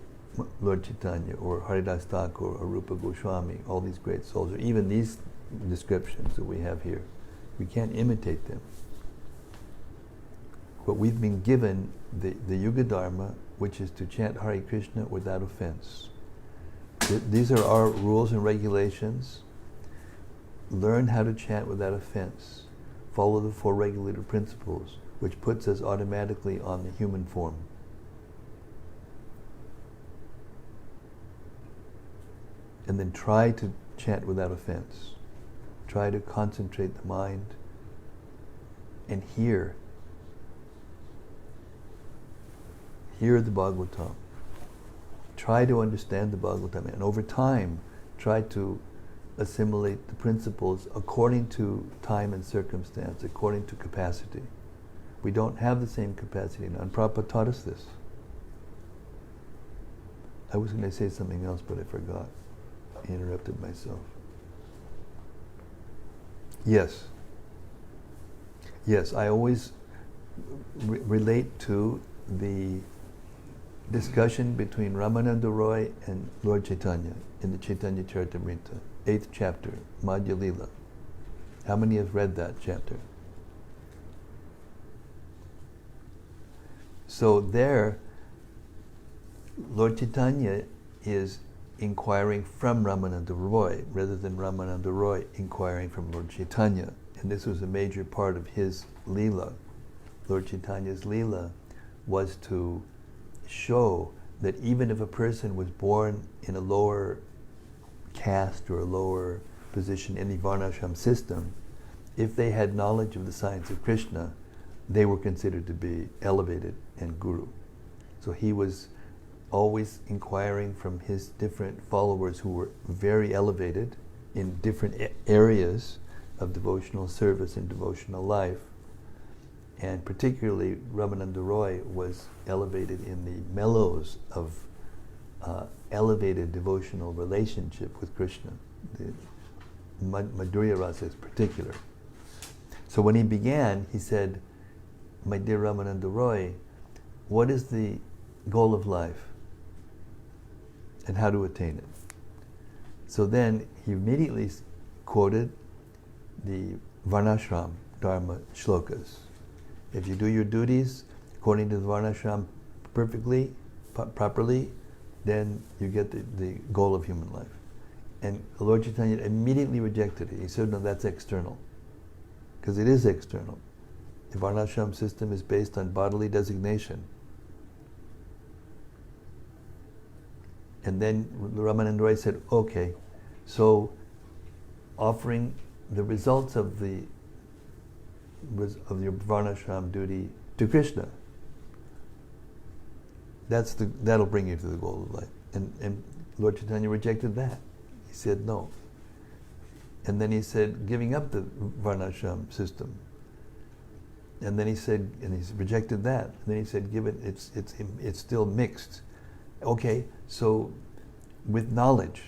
Lord Chaitanya or Haridas Thakur or Rupa Goswami, all these great souls, or even these descriptions that we have here. We can't imitate them. But we've been given the Yuga Dharma, which is to chant Hare Krishna without offense. These are our rules and regulations. Learn how to chant without offense. Follow the 4 regulative principles, which puts us automatically on the human form. And then try to chant without offense. Try to concentrate the mind and hear the Bhagavatam. Try to understand the Bhagavatam, and over time, try to assimilate the principles according to time and circumstance, according to capacity. We don't have the same capacity now, and Prabhupada taught us this. I was going to say something else, but I forgot. I interrupted myself. Yes, I always relate to the discussion between Ramananda Roy and Lord Chaitanya in the Chaitanya Charitamrita, 8th chapter, Madhya Lila. How many have read that chapter? So there, Lord Chaitanya is inquiring from Ramananda Roy rather than Ramananda Roy inquiring from Lord Chaitanya. And this was a major part of his Leela. Lord Chaitanya's Leela was to show that even if a person was born in a lower caste or a lower position in the Varnashram system, if they had knowledge of the science of Krishna, they were considered to be elevated and guru. So he was always inquiring from his different followers who were very elevated in different areas of devotional service and devotional life. And particularly Ramananda Roy was elevated in the mellows of elevated devotional relationship with Krishna. The Madhurya Rasa is particular. So when he began, he said, "My dear Ramananda Roy, what is the goal of life and how to attain it?" So then he immediately quoted the Varnashram Dharma shlokas. If you do your duties according to the Varnashram perfectly, properly, then you get the goal of human life. And Lord Chaitanya immediately rejected it. He said, no, that's external. Because it is external. The Varnashram system is based on bodily designation. And then Ramananda Roy said, okay, so offering the results of your Varnashram duty to Krishna, that'll bring you to the goal of life. And Lord Chaitanya rejected that. He said no. And then he said, giving up the Varnashram system. And then he said, and he rejected that. And then he said, it's still mixed. Okay, so with knowledge,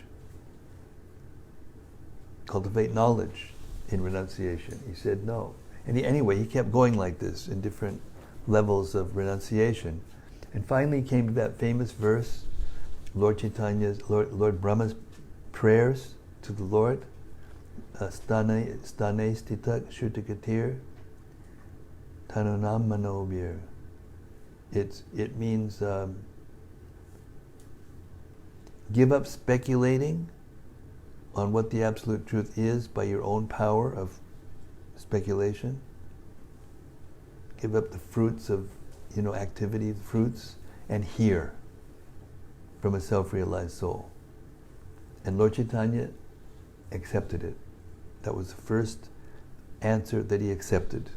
cultivate knowledge in renunciation. He said no. And anyway, he kept going like this in different levels of renunciation. And finally he came to that famous verse, Lord Lord Brahma's prayers to the Lord, Stane Stitak Shrutakatir, Tanunam manobir. It means give up speculating on what the absolute truth is by your own power of speculation. Give up the fruits of, activity, fruits, and hear from a self-realized soul. And Lord Chaitanya accepted it. That was the first answer that he accepted.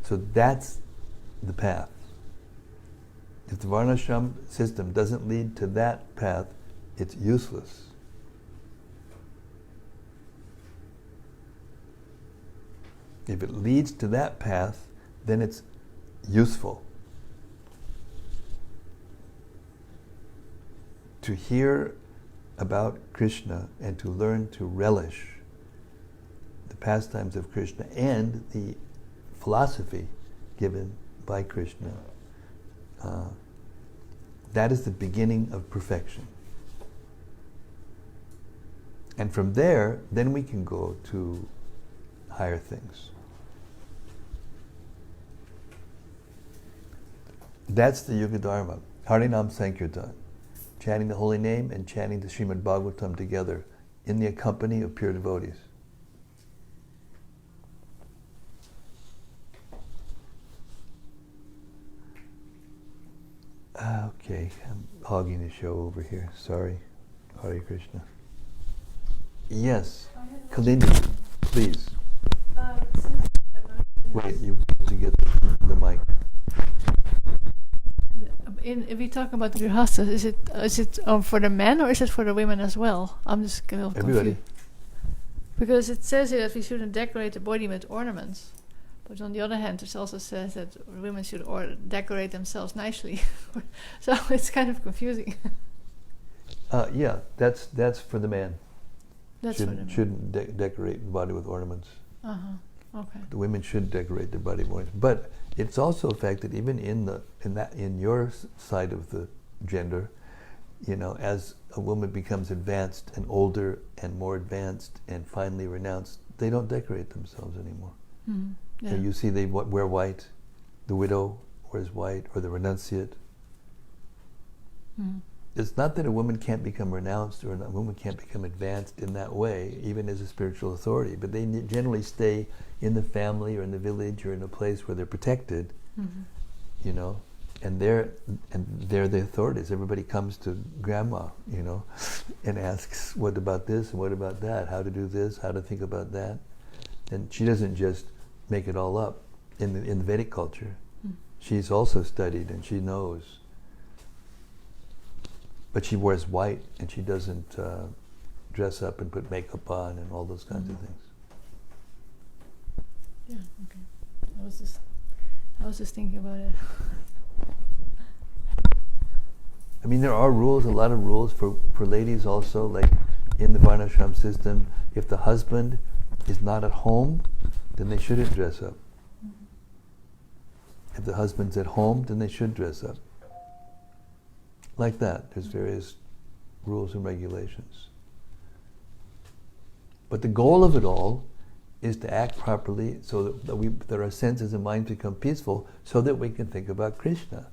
So that's the path. If the Varnashram system doesn't lead to that path, it's useless. If it leads to that path, then it's useful. To hear about Krishna and to learn to relish the pastimes of Krishna and the philosophy given by Krishna, that is the beginning of perfection. And from there, then we can go to higher things. That's the Yuga Dharma, Harinam Sankirtan, chanting the holy name and chanting the Srimad-Bhagavatam together in the company of pure devotees. Okay, I'm hogging the show over here. Sorry. Hare Krishna. Yes, Kalindi, please. Wait, you have to get the mic. If we talk about grihastas, is it for the men or is it for the women as well? I'm just a little confused. Everybody. Because it says here that we shouldn't decorate the body with ornaments. But on the other hand, it also says that women should decorate themselves nicely. So it's kind of confusing. Yeah, that's for the man. That's for the man. Shouldn't decorate the body with ornaments. Okay. The women should decorate their body with ornaments. But it's also a fact that even in your side of the gender, as a woman becomes advanced and older and more advanced and finally renounced, they don't decorate themselves anymore. Mm-hmm. Yeah. So you see they wear white, the widow wears white, or the renunciate. Mm-hmm. It's not that a woman can't become renounced or a woman can't become advanced in that way, even as a spiritual authority, but they generally stay in the family or in the village or in a place where they're protected, Mm-hmm. And they're the authorities. Everybody comes to grandma, and asks, what about this and what about that? How to do this, how to think about that. And she doesn't just make it all up in the Vedic culture. Mm. She's also studied and she knows. But she wears white and she doesn't dress up and put makeup on and all those kinds of things. Yeah, okay. I was just thinking about it. I mean, there are rules, a lot of rules for ladies also, like in the Varnashram system. If the husband is not at home, then they shouldn't dress up. If the husband's at home, then they should dress up. Like that, there's various rules and regulations. But the goal of it all is to act properly so that our senses and minds become peaceful so that we can think about Krishna.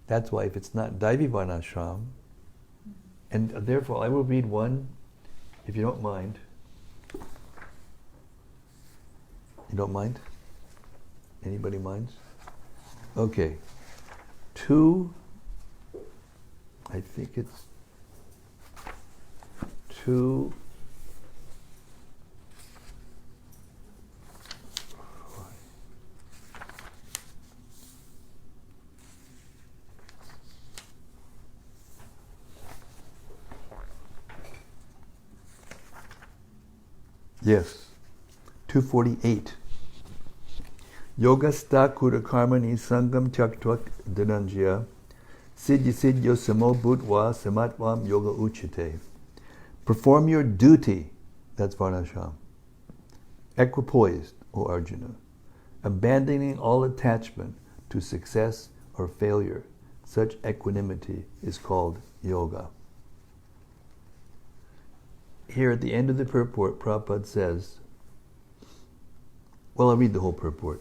That's why if it's not Daivi Varnashram, and therefore I will read one, if you don't mind. You don't mind? Anybody minds? Okay. 2, I think it's 2. Yes, 248. Yogasta kurakarmani sangam tyaktvat dhananjaya siddhyo samo bhutva samatvam yoga uchite. Perform your duty, that's Varnashram, equipoised, O Arjuna, abandoning all attachment to success or failure. Such equanimity is called yoga. Here at the end of the purport, Prabhupada says, well, I'll read the whole purport.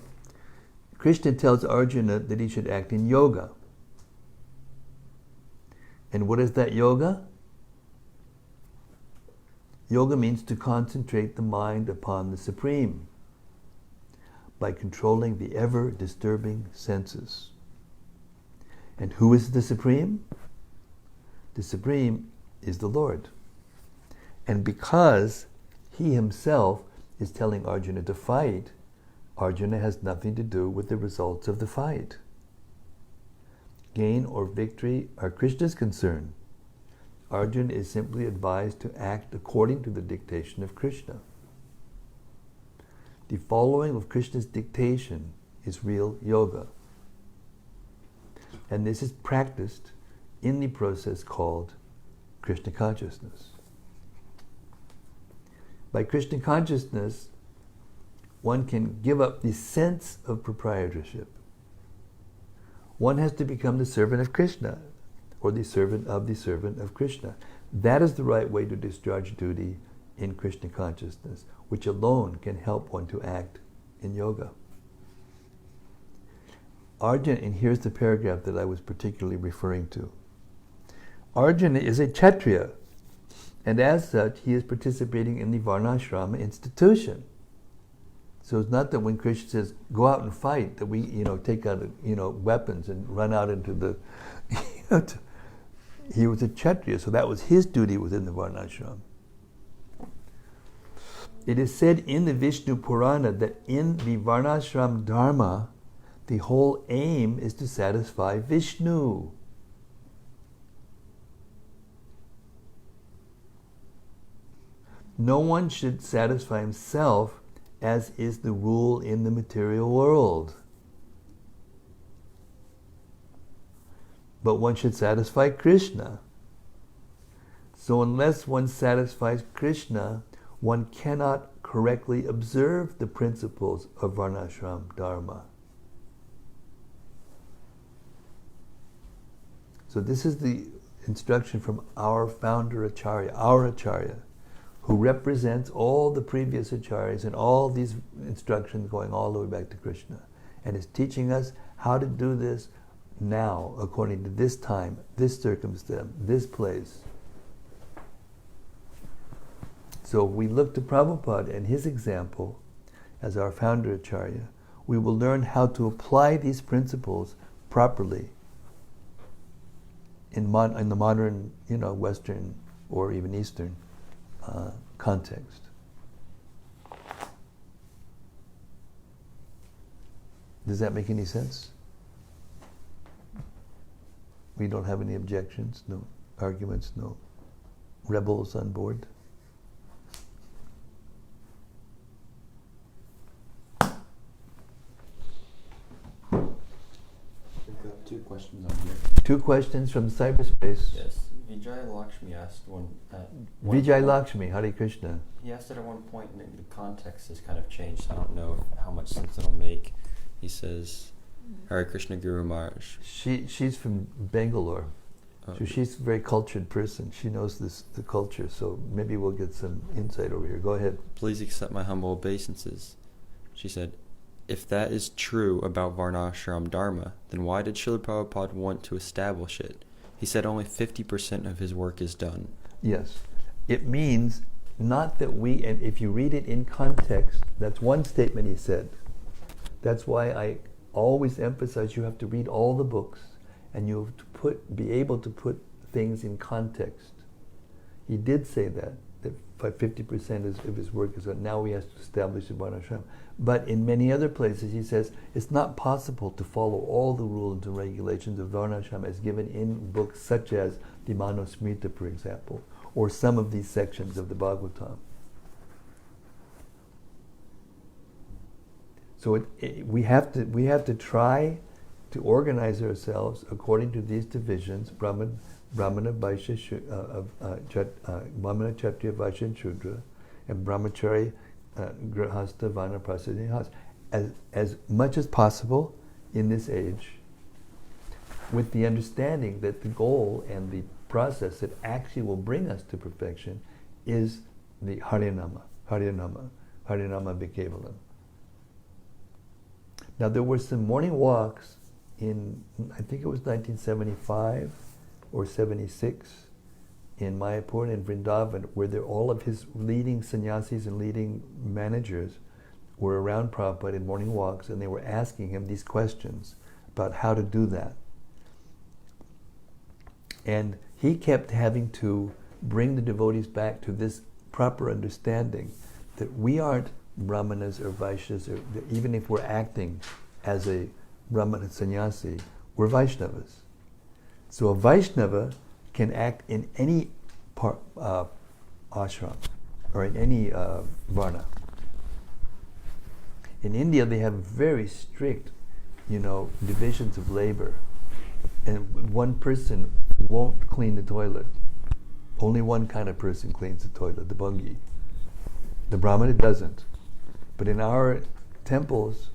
Krishna tells Arjuna that he should act in yoga. And what is that yoga? Yoga means to concentrate the mind upon the Supreme by controlling the ever-disturbing senses. And who is the Supreme? The Supreme is the Lord. And because he himself is telling Arjuna to fight, Arjuna has nothing to do with the results of the fight. Gain or victory are Krishna's concern. Arjuna is simply advised to act according to the dictation of Krishna. The following of Krishna's dictation is real yoga. And this is practiced in the process called Krishna consciousness. By Krishna consciousness, one can give up the sense of proprietorship. One has to become the servant of Krishna, or the servant of Krishna. That is the right way to discharge duty in Krishna consciousness, which alone can help one to act in yoga. Arjuna, and here's the paragraph that I was particularly referring to. Arjuna is a Kshatriya, and as such, he is participating in the Varnashrama institution. So it's not that when Krishna says, go out and fight, that we, take out, weapons and run out into the, he was a Kshatriya, so that was his duty within the Varnashram. It is said in the Vishnu Purana that in the Varnashram Dharma, the whole aim is to satisfy Vishnu. No one should satisfy himself, as is the rule in the material world. But one should satisfy Krishna. So unless one satisfies Krishna, one cannot correctly observe the principles of Varnashram Dharma. So this is the instruction from our founder Acharya, our Acharya, who represents all the previous Acharyas and all these instructions going all the way back to Krishna, and is teaching us how to do this now, according to this time, this circumstance, this place. So if we look to Prabhupada and his example as our founder Acharya, we will learn how to apply these principles properly in the modern, Western or even Eastern context. Does that make any sense? We don't have any objections, no arguments, no rebels on board? We've got 2 questions on here. 2 questions from cyberspace. Yes. Vijay Lakshmi asked one. Vijay Lakshmi, Hare Krishna. He asked it at one point, and the context has kind of changed. I don't know how much sense it'll make. He says, Hare Krishna Guru Maharaj. She's from Bangalore. So she's a very cultured person. She knows the culture, so maybe we'll get some insight over here. Go ahead. Please accept my humble obeisances. She said, if that is true about Varnashram Dharma, then why did Srila Prabhupada want to establish it? He said only 50% of his work is done. Yes. It means not that we, and if you read it in context, that's one statement he said. That's why I always emphasize you have to read all the books, and you have to be able to put things in context. He did say that 50% of his work is done. Now he has to establish the Varnashram. But in many other places he says it's not possible to follow all the rules and regulations of Varnashram as given in books such as the Manusmrita, for example, or some of these sections of the Bhagavatam. So we have to try to organize ourselves according to these divisions: Brahmana, Vaishya, Brahmana, Kshatriya, Vaishya, and Shudra, and Brahmachari, Grihastha, Vanaprastha, as much as possible in this age, with the understanding that the goal and the process that actually will bring us to perfection is the Harinama, Harinama, Harinama Bhikevalam. Now there were some morning walks in, I think it was 1975 or 76, in Mayapur and Vrindavan, where all of his leading sannyasis and leading managers were around Prabhupada in morning walks, and they were asking him these questions about how to do that. And he kept having to bring the devotees back to this proper understanding that we aren't Brahmanas or Vaishyas, or even if we're acting as a Brahmana sannyasi, we're Vaishnavas. So a Vaishnava can act in any ashram or in any varna. In India, they have very strict, divisions of labor, and one person won't clean the toilet. Only one kind of person cleans the toilet, the bungi. The Brahmana doesn't. But in our temples,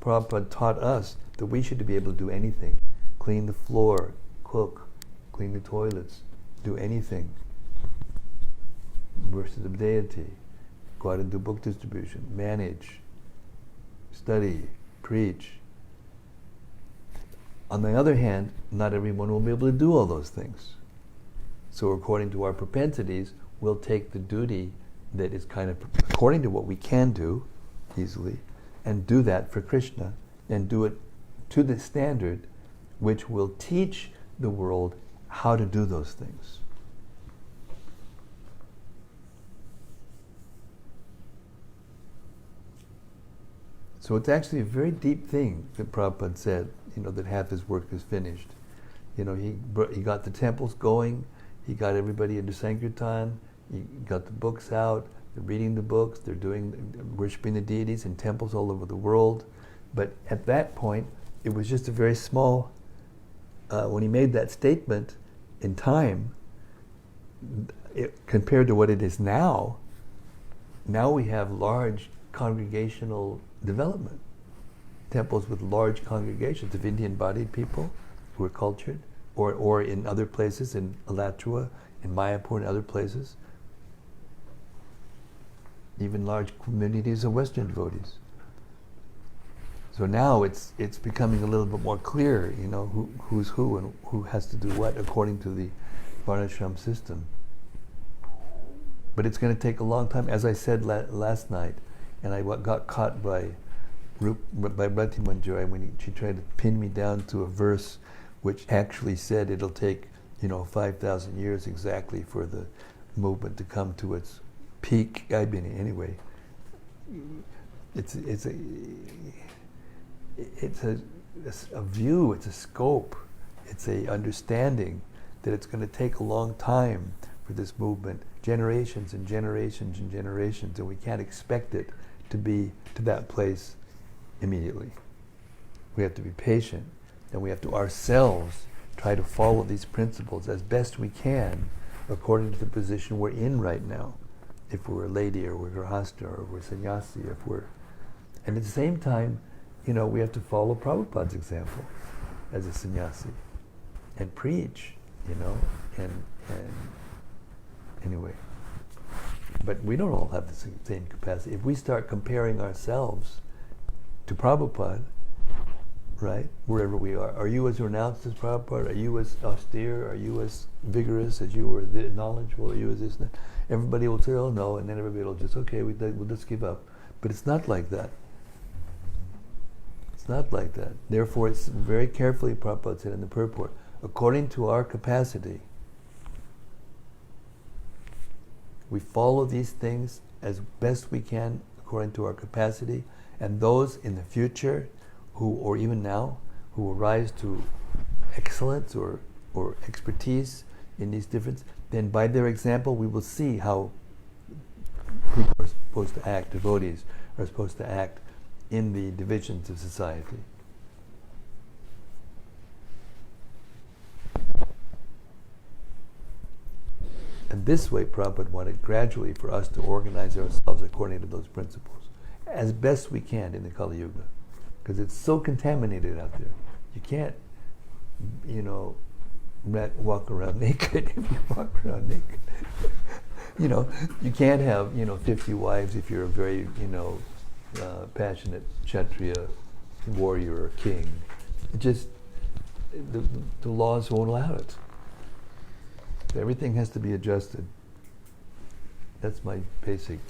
Prabhupada taught us that we should be able to do anything. Clean the floor, cook, clean the toilets, do anything. Versus the deity, go out and do book distribution, manage, study, preach. On the other hand, not everyone will be able to do all those things. So according to our propensities, we'll take the duty that is kind of according to what we can do easily, and do that for Krishna, and do it to the standard which will teach the world how to do those things. So it's actually a very deep thing that Prabhupada said, that half his work is finished. He got the temples going, he got everybody into Sankirtan, he got the books out, they're reading the books, they're worshipping the deities in temples all over the world. But at that point, it was just a very small, when he made that statement in time, compared to what it is now we have large congregational development. Temples with large congregations of Indian-bodied people who are cultured, or in other places, in Alachua, in Mayapur, and other places. Even large communities of Western devotees. So now it's becoming a little bit more clear, who's who and who has to do what according to the Varnashram system. But it's going to take a long time. As I said last night, and I got caught by Brati Manjari when she tried to pin me down to a verse which actually said it'll take 5,000 years exactly for the movement to come to its peak. Anyway, it's a view, it's a scope, it's a understanding that it's going to take a long time for this movement, generations and generations and generations, and we can't expect it to be to that place immediately. We have to be patient, and we have to ourselves try to follow these principles as best we can according to the position we're in right now. If we're a lady, or we're grahasta, or we're sannyasi, and at the same time, we have to follow Prabhupada's example as a sannyasi and preach, and anyway. But we don't all have the same capacity. If we start comparing ourselves to Prabhupada, right, wherever we are you as renounced as Prabhupada? Are you as austere? Are you as vigorous as you were knowledgeable? Are you as this and that? Everybody will say, oh no, and then everybody will just, okay, we'll just give up. But it's not like that. It's not like that. Therefore, it's very carefully, Prabhupada said in the purport, according to our capacity, we follow these things as best we can according to our capacity, and those in the future or even now, who will rise to excellence or expertise in these differences, then by their example we will see how people are supposed to act, devotees are supposed to act in the divisions of society. And this way, Prabhupada wanted gradually for us to organize ourselves according to those principles, as best we can in the Kali Yuga. Because it's so contaminated out there. You can't, walk around naked if you walk around naked. You can't have, 50 wives if you're a very, passionate Kshatriya warrior or king. It just, the laws won't allow it. Everything has to be adjusted. That's my basic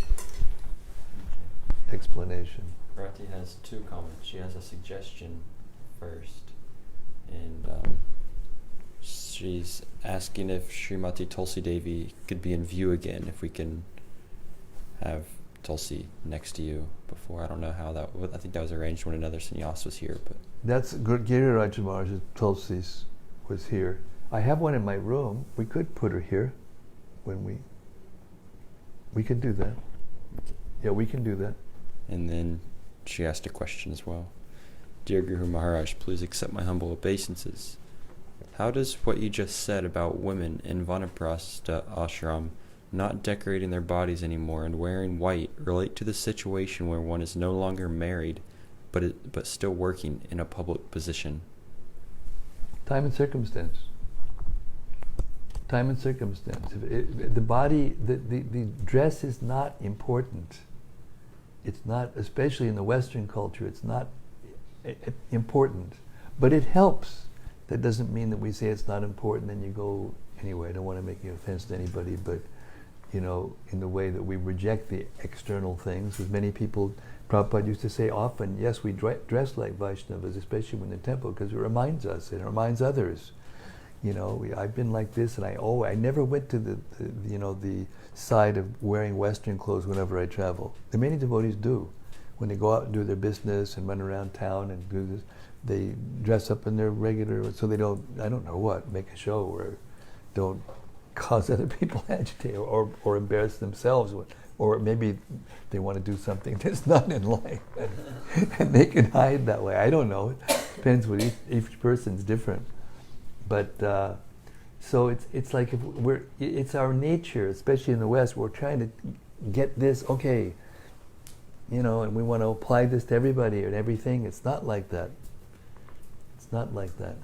explanation. Rati has 2 comments. She has a suggestion first, and she's asking if Srimati Tulsi Devi could be in view again, if we can have Tulsi next to you before. I don't know how that I think that was arranged when another sannyas was here, but That's good. Giriraj Maharaj Tulsi's was here. I have one in my room. We could put her here when we could do that. Yeah, we can do that. And then she asked a question as well. Dear Guru Maharaj, please accept my humble obeisances. How does what you just said about women in Vanaprastha ashram not decorating their bodies anymore and wearing white relate to the situation where one is no longer married but still working in a public position? Time and circumstance. Time and circumstance. The body, the dress is not important. It's not, especially in the Western culture, it's not important. But it helps. That doesn't mean that we say it's not important and you go anyway. I don't want to make any offense to anybody, but you know, in the way that we reject the external things, as many people, Prabhupada used to say often, yes, we dress like Vaishnavas, especially when in the temple, because it reminds us, and it reminds others. You know, I've been like this, and I never went to the side of wearing Western clothes whenever I travel. The many devotees do. When they go out and do their business and run around town and do this, they dress up in their regular, so they don't, I don't know what, make a show or don't cause other people agitate or embarrass themselves, or maybe they want to do something that's not in line, and they can hide that way. I don't know. It depends what each person's different. But so it's like if it's our nature, especially in the West. We're trying to get this, okay, you know, and we want to apply this to everybody and everything. It's not like that. It's not like that.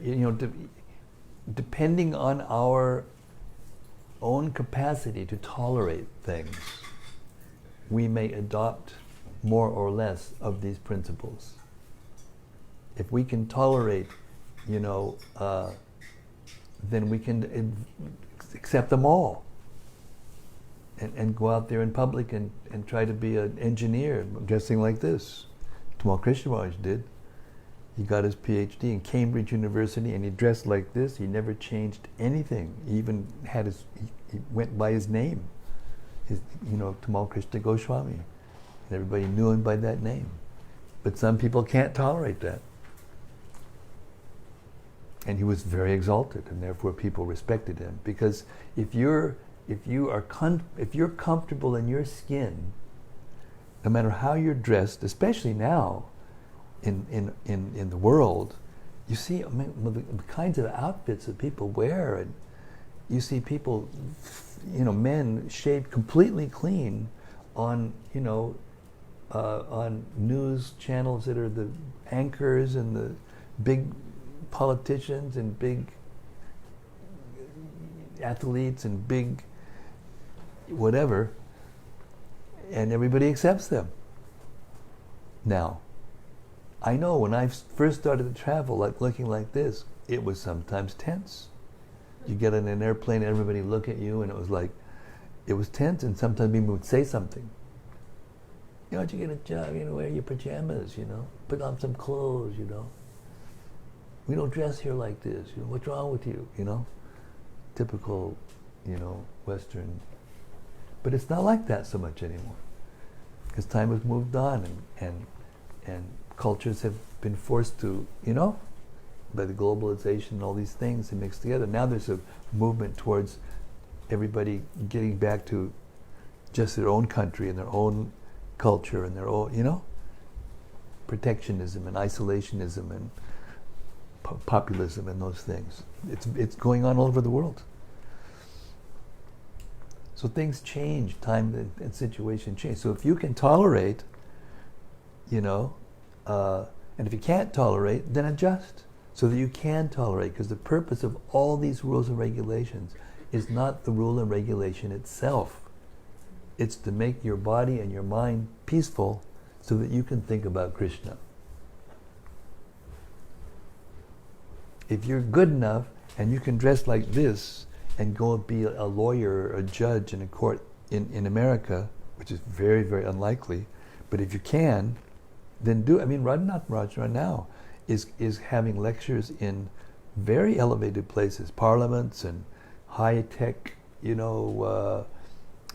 You know, depending on our own capacity to tolerate things, we may adopt more or less of these principles. If we can tolerate, you know, then we can accept them all and go out there in public and try to be an engineer dressing like this. Tamal Krishna Maharaj did. He got his PhD in Cambridge University and he dressed like this. He never changed anything. He even had he went by his name, Tamal Krishna Goswami. And everybody knew him by that name. But some people can't tolerate that. And he was very exalted, and therefore people respected him. Because if you're comfortable in your skin, no matter how you're dressed, especially now, in the world, you see the kinds of outfits that people wear, and you see people, men shaved completely clean on news channels that are the anchors and the big politicians and big athletes and big whatever, and everybody accepts them. Now, I know when I first started to travel, looking like this, it was sometimes tense. You get in an airplane, everybody look at you, and it was tense, and sometimes people would say something. Why don't you get a job, wear your pajamas, put on some clothes, We don't dress here like this, what's wrong with you, Typical, Western. But it's not like that so much anymore. Because time has moved on and cultures have been forced to, by the globalization and all these things to mix together. Now there's a movement towards everybody getting back to just their own country and their own culture and their own, protectionism and isolationism and populism and those things. It's going on all over the world. So things change, time and situation change. So if you can tolerate, and if you can't tolerate, then adjust so that you can tolerate, because the purpose of all these rules and regulations is not the rule and regulation itself. It's to make your body and your mind peaceful so that you can think about Krishna. If you're good enough and you can dress like this and go and be a lawyer or a judge in a court in America, which is very, very unlikely, but if you can, then do it. I mean, Radhanath Maharaj right now is having lectures in very elevated places, parliaments and high-tech,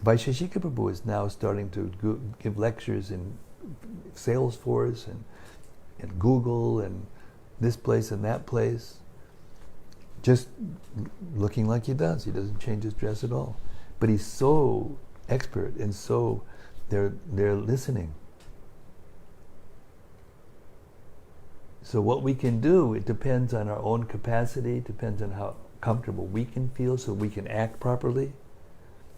Vaisheshika Prabhu is now starting to give lectures in Salesforce and Google and this place and that place, just looking like he does. He doesn't change his dress at all. But he's so expert, and so they're listening. So what we can do, it depends on our own capacity, depends on how comfortable we can feel so we can act properly.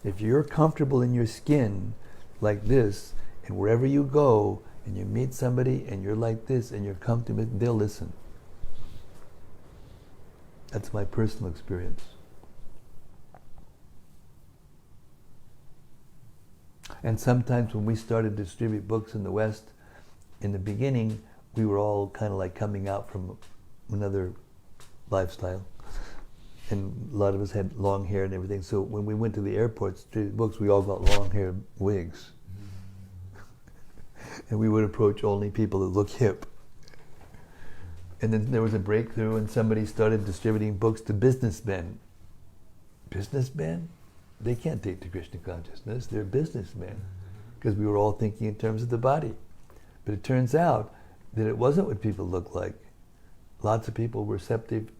If you're comfortable in your skin like this, and wherever you go, and you meet somebody, and you're like this, and you're comfortable, they'll listen. That's my personal experience. And sometimes when we started to distribute books in the West, in the beginning, we were all kind of like coming out from another lifestyle. And a lot of us had long hair and everything. So when we went to the airport to distribute books, we all got long hair wigs. And we would approach only people that look hip. And then there was a breakthrough and somebody started distributing books to businessmen. Businessmen? They can't take to Krishna consciousness, they're businessmen. Because we were all thinking in terms of the body. But it turns out that it wasn't what people looked like. Lots of people were receptive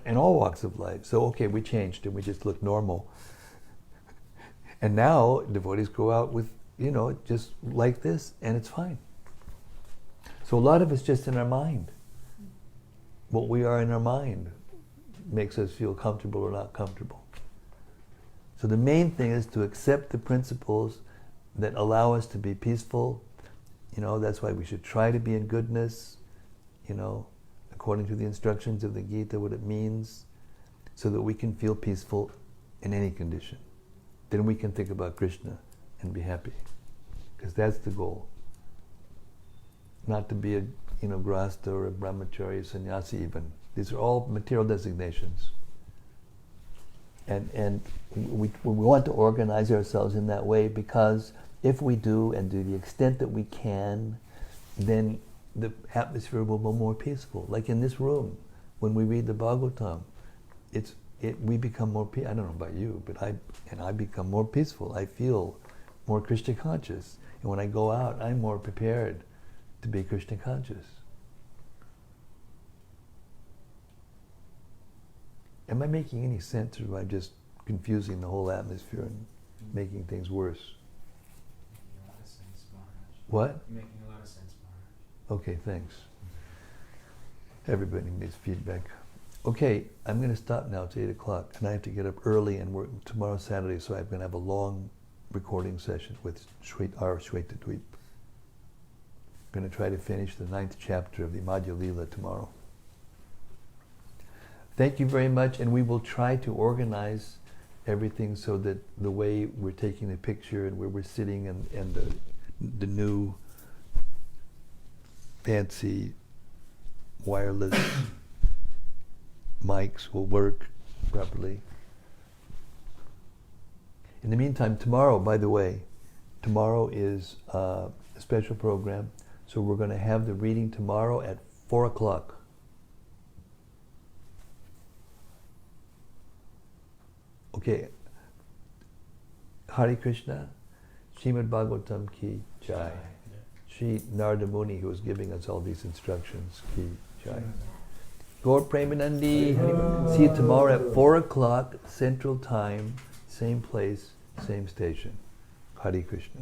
in all walks of life. So okay, we changed and we just looked normal. And now devotees go out with, just like this, and it's fine. So a lot of it's just in our mind. What we are in our mind makes us feel comfortable or not comfortable. So the main thing is to accept the principles that allow us to be peaceful. That's why we should try to be in goodness, according to the instructions of the Gita, what it means, so that we can feel peaceful in any condition. Then we can think about Krishna and be happy. Because that's the goal. Not to be a grahastha or a brahmachari, a sannyasi even. These are all material designations. And we want to organize ourselves in that way, because if we do, and to the extent that we can, then the atmosphere will be more peaceful. Like in this room, when we read the Bhagavatam, we become more peaceful. I don't know about you, but I become more peaceful. I feel more Krishna conscious. And when I go out, I'm more prepared to be Krishna conscious. Am I making any sense, or am I just confusing the whole atmosphere and making things worse? Making a lot of sense, Maharaj. What? You're making a lot of sense, Maharaj. Okay, thanks. Everybody needs feedback. Okay, I'm going to stop now. It's 8 o'clock, and I have to get up early and work tomorrow Saturday, so I'm going to have a long recording session with our Shweta Dweep. I'm going to try to finish the 9th chapter of the Madhya Lila tomorrow. Thank you very much, and we will try to organize everything so that the way we're taking the picture and where we're sitting and the new fancy wireless mics will work properly. In the meantime, tomorrow, by the way, tomorrow is a special program, so we're going to have the reading tomorrow at 4 o'clock. Okay, Hare Krishna, Srimad-Bhagavatam ki jai. Sri Narada Muni, who is giving us all these instructions, ki jai. Gaur Premanandi, see you tomorrow at 4 o'clock Central Time, same place, same station. Hare Krishna.